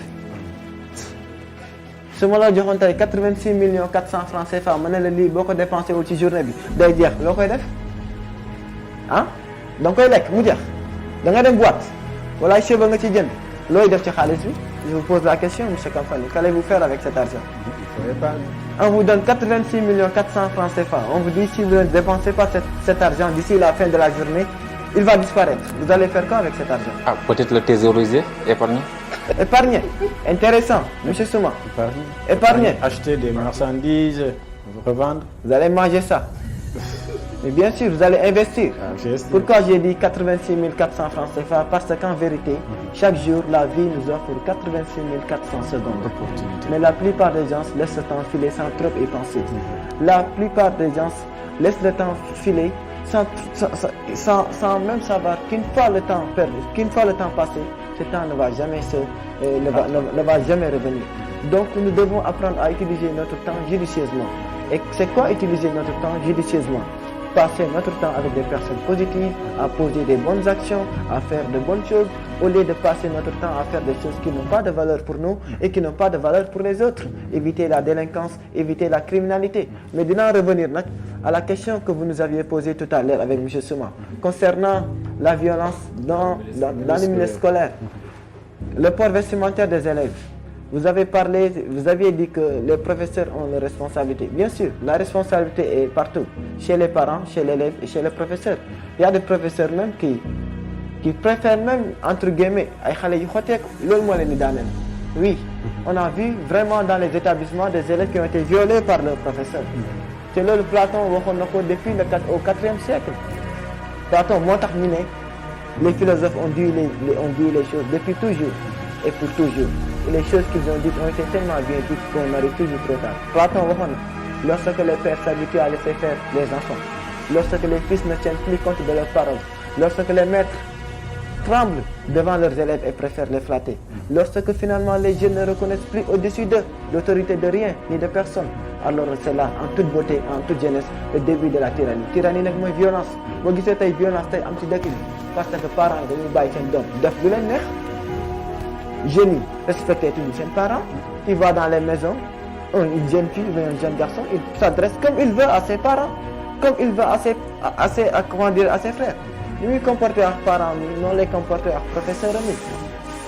su ma la joxoon tey 86 400 francs CFA ma ne la lii boo ko dépensé wul ci journée bi day jeex loo koy def ah da nga koy lekk mu jeex da nga dem boîte wala cheveux nga ci jënd looy def ci xaalis bi je vous pose la question monsieur Kamfani qu'allez-vous faire avec cet argent? Il faut épargner. On vous donne 86 400 francs CFA. On vous dit si vous ne dépensez pas cet argent d'ici la fin de la journée, il va disparaître. Vous allez faire quoi avec cet argent? Peut-être le thésauriser, épargner. Épargner. Intéressant, monsieur Souma. Épargner. Acheter des marchandises, revendre. Vous allez manger ça. Mais bien sûr, vous allez investir. Pourquoi j'ai dit 86 400 francs CFA? Parce qu'en vérité, chaque jour, la vie nous offre 86 400 secondes. Mais la plupart des gens laissent le temps filer sans trop y penser. La plupart des gens laissent le temps filer sans même savoir qu'une fois le temps perdu, qu'une fois le temps passé, ce temps ne va jamais ne va jamais revenir. Donc nous devons apprendre à utiliser notre temps judicieusement. Et c'est quoi utiliser notre temps judicieusement? Passer notre temps avec des personnes positives, à poser des bonnes actions, à faire de bonnes choses, au lieu de passer notre temps à faire des choses qui n'ont pas de valeur pour nous et qui n'ont pas de valeur pour les autres. Éviter la délinquance, éviter la criminalité. Mais dinaa revenir à la question que vous nous aviez posée tout à l'heure avec M. Souma, concernant la violence dans les milieux scolaires, le port vestimentaire des élèves. Vous aviez dit que les professeurs ont la responsabilité. Bien sûr, la responsabilité est partout, chez les parents, chez l'élève et chez les professeurs. Il y a des professeurs même qui préfèrent même, entre guillemets, oui, on a vu vraiment dans les établissements des élèves qui ont été violés par leurs professeurs. C'est là le Platon depuis au 4e siècle. Platon, les philosophes ont dit les choses depuis toujours et pour toujours. Et les choses qu'ils ont dites ont été tellement bien dites qu'on arrive toujours trop tard. Platon, lorsque les pères s'habituent à laisser faire les enfants, lorsque les fils ne tiennent plus compte de leurs paroles, lorsque les maîtres tremblent devant leurs élèves et préfèrent les flatter, lorsque finalement les jeunes ne reconnaissent plus au-dessus d'eux l'autorité de rien ni de personne, alors c'est là, en toute beauté, en toute jeunesse, le début de la tyrannie. Tyrannie n'est pas violence. Vous voyez cette violence, c'est un petit déclic. Parce que les parents dañuy bàyyi seen doom def lu leen neex. Jeunes yi respecté tuñu seen parents. Il va dans les maisons, une jeune fille ou un jeune garçon, il s'adresse comme il veut à ses parents, comme il veut à ses frères. Ni muy comporter ak parents yi noonu lay comporter ak professeurs yi.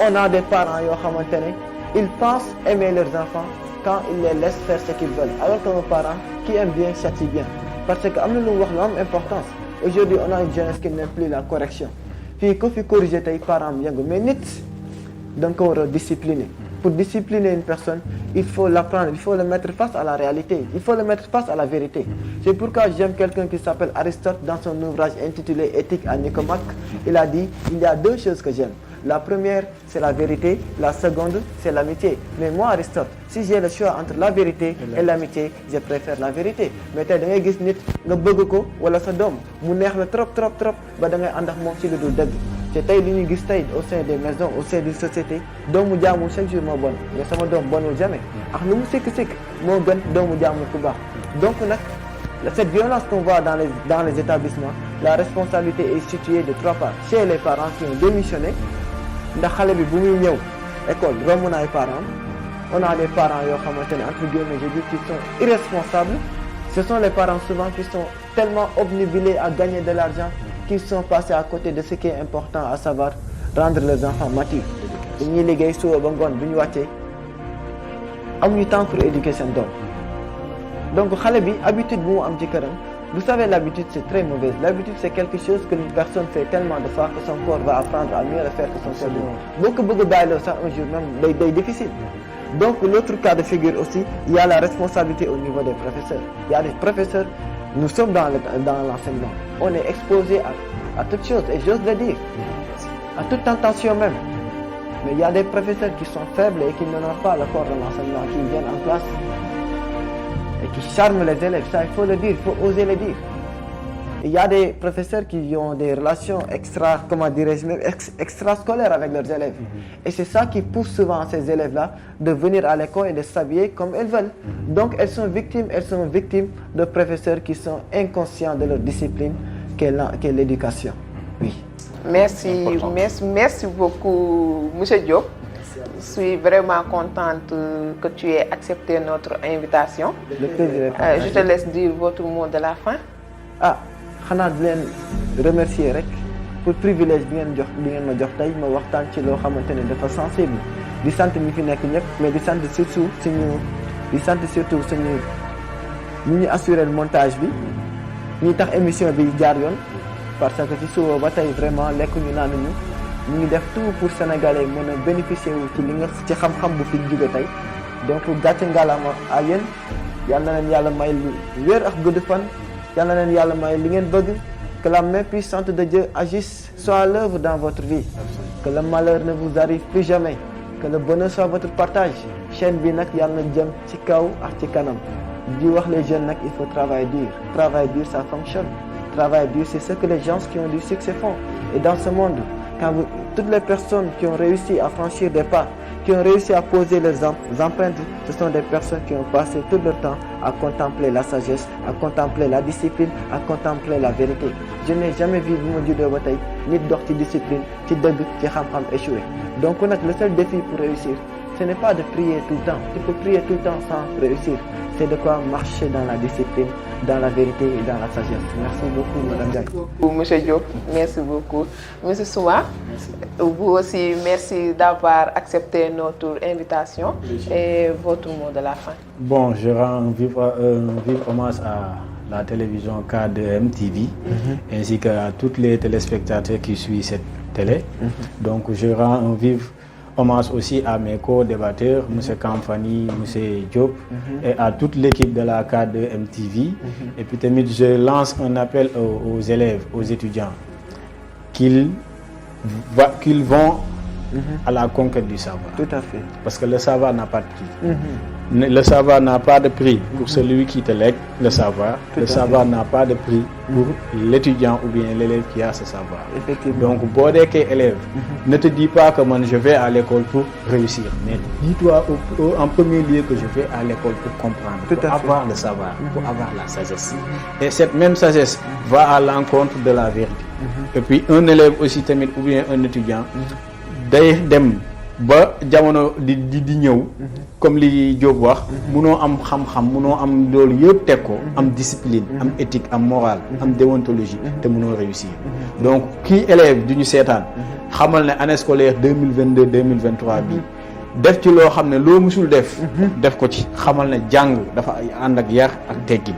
On a des parents yoo xamante ne ils pensent aimer leurs enfants quand ils les laissent faire ce qu'ils veulent, alors que nos parents qui aiment bien châtient bien. Parce que am na lu wax lu am importance. Aujourd'hui, on a une jeunesse qui n'aime plus la correction. Puis ko fi corriger tey parents yëngu mais nit da nga ko war a discipliner. Pour discipliner une personne, il faut l'apprendre, il faut le mettre face à la réalité, il faut le mettre face à la vérité. C'est pourquoi j'aime quelqu'un qui s'appelle Aristote dans son ouvrage intitulé Éthique à Nicomaque. Il a dit, il y a deux choses que j'aime. La première, c'est la vérité. La seconde, c'est l'amitié. Mais moi, Aristote, si j'ai le choix entre la vérité et l'amitié, je préfère la vérité. Mais tey da ngay gis nit nga bëgg ko wala sa doom mu neex la trop ba da ngay ànd ak moom ci lu dul dëgg. te tey li ñuy gis tey au sein des maisons, au sein des sociétés, doomu jaamu chaque jour moo bon mais sama doom bonul jamais. ak lu mu sikk moo gën doomu jaamu ku baax. Donc nag cette violence qu'on voit dans les établissements, la responsabilité est située de trois parts. Chez les parents qui ont démissionné. Ndax xale bi bu muy ñëw école romb na ay parents, on a des parents yoo xamante ne entre guillemets je dis qui sont irresponsables. Ce sont les parents souvent qui sont tellement obnubilés à gagner de l'argent qu'ils sont passés à côté de ce qui est important, à savoir rendre leurs enfants matures. Dañuy liggéey suba ba ngoon bu ñu wàccee amuñu temps pour éduquer seen doom. Donc xale bi habitude bu mu am ci këram. Vous savez, l'habitude, c'est très mauvaise. L'habitude, c'est quelque chose que une personne fait tellement de fois que son corps va apprendre à mieux le faire que son cerveau. Beaucoup de ça un jour même, c'est difficile. Donc, l'autre cas de figure aussi, il y a la responsabilité au niveau des professeurs. Il y a des professeurs, nous sommes dans l'enseignement. On est exposé à toutes choses, et j'ose le dire, à toute tentation même. Mais il y a des professeurs qui sont faibles et qui n'ont pas le corps de l'enseignement, qui viennent en classe et qui charment les élèves, ça il faut le dire, il faut oser le dire. Il y a des professeurs qui ont des relations extrascolaires avec leurs élèves. Et c'est ça qui pousse souvent ces élèves-là de venir à l'école et de s'habiller comme elles veulent. Donc elles sont victimes de professeurs qui sont inconscients de leur discipline qu'est l'éducation. Oui. Merci beaucoup, M. Diop. Je suis vraiment contente que tu aies accepté notre invitation. Le plaisir. Je te laisse dire votre mot de la fin. xanaa di leen remercier rek pour privilège bi ngeen ma jox tey ma waxtaan ci loo xamante ne dafa sensible di sant ñi fi nekk ñëpp mais di sant surtout suñu ñu assurer le montage bi ñi tax émission bi jaar yoon parce que ci suba ba tey vraiment lekk ñu naan ñu ngi def tout pour sénégalais mën a bénéficier wu ci li nga ci xam-xam bu fi jóge tey donc gàcce ngalaama à yéen yal na leen yàlla may wér ak gudd fan yal na leen yàlla may li ngeen bëgg que la main puissante de Dieu agisse soit à l'œuvre dans votre vie que le malheur ne vous arrive plus jamais que le bonheur soit votre partage chaîne bi nag yal na jëm ci kaw ak ci kanam di wax les jeunes nag il faut travailler dur ça fonctionne travail dur c'est ce que les gens qui ont du succès font et dans ce monde toutes les personnes qui ont réussi à franchir des pas qui ont réussi à poser leurs empreintes, ce sont des personnes qui ont passé tout leur temps à contempler la sagesse, à contempler la discipline, à contempler la vérité. Je n'ai jamais vu bu ma juddoo ba tey nit dox ci discipline ci dëgg ci xam-xam échoué. Donc nag le seul défi pour réussir, ce n'est pas de prier tout le temps. Tu peux prier tout le temps sans réussir. C'est de quoi marcher dans la discipline, dans la vérité et dans la sagesse. Merci beaucoup, Madame Diagne. Merci beaucoup, Monsieur Diop. Merci beaucoup. Monsieur Souma, vous aussi, merci d'avoir accepté notre invitation et votre mot de la fin. Bon, je rends un vif hommage à la télévision K2M TV ainsi qu'à tous les téléspectateurs qui suivent cette télé. Donc, je rends un vif hommage aussi à mes co-débatteurs, M. Kamfani, M. Diop et à toute l'équipe de la K2M TV. Et puis je lance un appel aux élèves, aux étudiants, qu'ils vont à la conquête du savoir. Tout à fait. Parce que le savoir n'a pas de prix. Le savoir n'a pas de prix pour celui qui te lègue le savoir. Le savoir n'a pas de prix pour l'étudiant ou bien l'élève qui a ce savoir. Effectivement. Donc, bordé qu'est élève, ne te dis pas que moi je vais à l'école pour réussir. Mais dis-toi en premier lieu que je vais à l'école pour comprendre, pour avoir le savoir, pour avoir la sagesse. Et cette même sagesse va à l'encontre de la vérité. Et puis, un élève aussi timide ou bien un étudiant, day dem ba jamono di ñëw comme li Diop wax munoo am xam-xam munoo am loolu yëpp teg ko am discipline am éthique am morale am déontologie te munoo réussir donc kii élève du ñu seetaan xamal ne année scolaire 2022 2023 bi def ci loo xam ne loo musul def ko ci xamal ne jàng dafa ànd ak yar ak teggin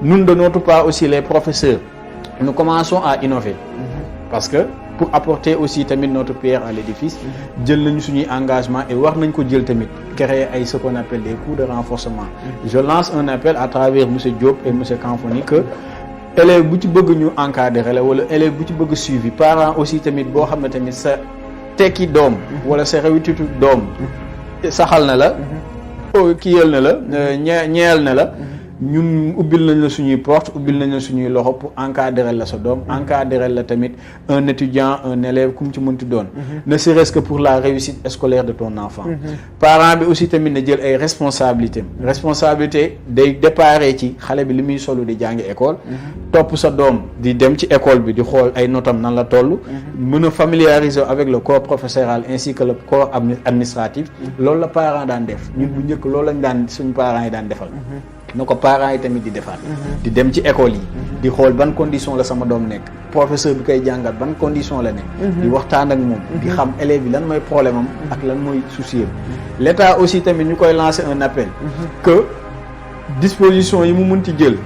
nous de notre part aussi les professeurs nous commençons à innover parce que pour apporter aussi tamit notre pierre à l'édifice jël nañu suñuy engagement et war nañ ko jël tamit créer ay ce qu'on appelle des cours de renforcement je lance un appel à travers monsieur Diop et monsieur Kamfoni que élève bu ci bëgg ñu encadrer la wala élève bu ci bëgg suivi parents aussi tamit boo xam ne tamit sa tekki doom wala sa réussite doom saxal na la kiyal na la ñeel na la ñun ubbil nañ la suñuy porte ubbil nañ la suñuy loxo pour encadrer la sa doom encadrer la tamit un étudiant un élève comme ci mënti doon ne serait-ce que pour la réussite scolaire de ton enfant parent bi aussi tamit na jël ay responsabilité day déparé ci xale bi li muy solu di jàngi école topp sa doom di dem ci école bi di xool ay notam nan la toll mën a familiariser avec le corps professoral ainsi que le corps administratif loolu la parent daan def ñun bu njëkk loolu lañ daan suñu parents yi daan defal na ko parents yi tamit di defaat di dem ci école yi di xool ban condition la sama doom nekk professeur bi koy jàngal ban condition la nekk di waxtaan ak moom di xam élèves yi lan mooy problème am ak lan mooy souci am l'État aussi tamit ñu koy lancer un appel que disposition yi mu mënti jël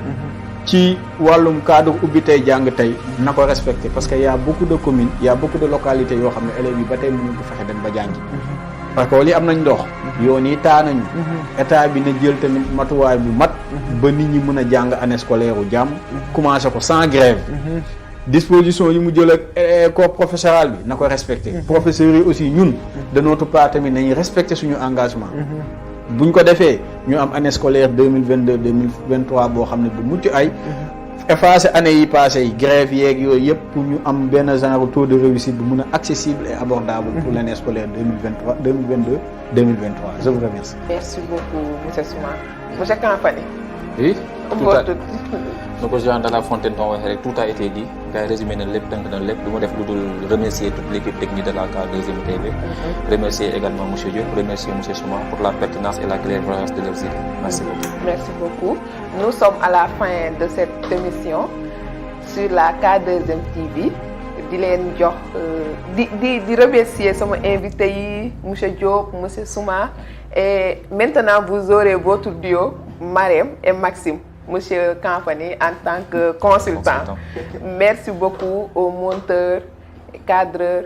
ci wàllum cadre ubbi tey jàng tey na ko respecter parce que y a beaucoup de communes y a beaucoup de localités yoo xam ne élèves yi ba tey mënuñ ko fexe dem ba jàngi parce que li am nañ ndox yoon yi taa nañu état bi na jël tamit matuwaay bu mat ba nit ñi mën a jàng année scolaire u jàmm commencé ko sans grève disposition yi mu jël ak corps professoral bi na ko respecté professeurs yi aussi ñun de notre part tamit nañu respecté suñu engagement buñ ko defee ñu am année scolaire 2022 2023 boo xam ne bu mucc ay effacé année yi passé yi grève yeeg yooyu yëpp pour ñu am benn genre taux de réussite bu mën a accessible et abordable pour l'année scolaire 2022-2023. Je vous remercie. Merci beaucoup, monsieur Souma. Monsieur Kamfani. Oui, donc Jean de la Fontaine tout a été dit. Gars résumé na lépp tënk na lépp lu ma def lu dul remercier toute l'équipe technique de la K2M TV. Remercier également monsieur Diop, remercier monsieur Souma pour la pertinence et la clairvoyance de leurs idées. Merci beaucoup. Merci beaucoup. Nous sommes à la fin de cette émission sur la K2M TV. di leen jox di remercier sama invité yi monsieur Diop, monsieur Souma et maintenant vous aurez votre duo Marème et Maxime. Monsieur Campani en tant que consultant. Merci beaucoup aux monteurs, cadreurs.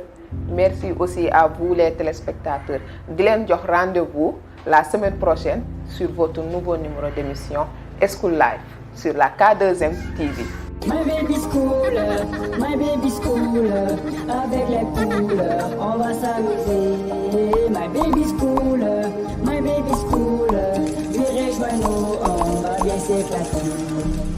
Merci aussi à vous les téléspectateurs. Di leen jox rendez-vous la semaine prochaine sur votre nouveau numéro d'émission School Life sur la K2M TV. My baby school, avec les couleurs, on va s'amuser. My baby school, viens rejoindre nous, on va bien s'éclater.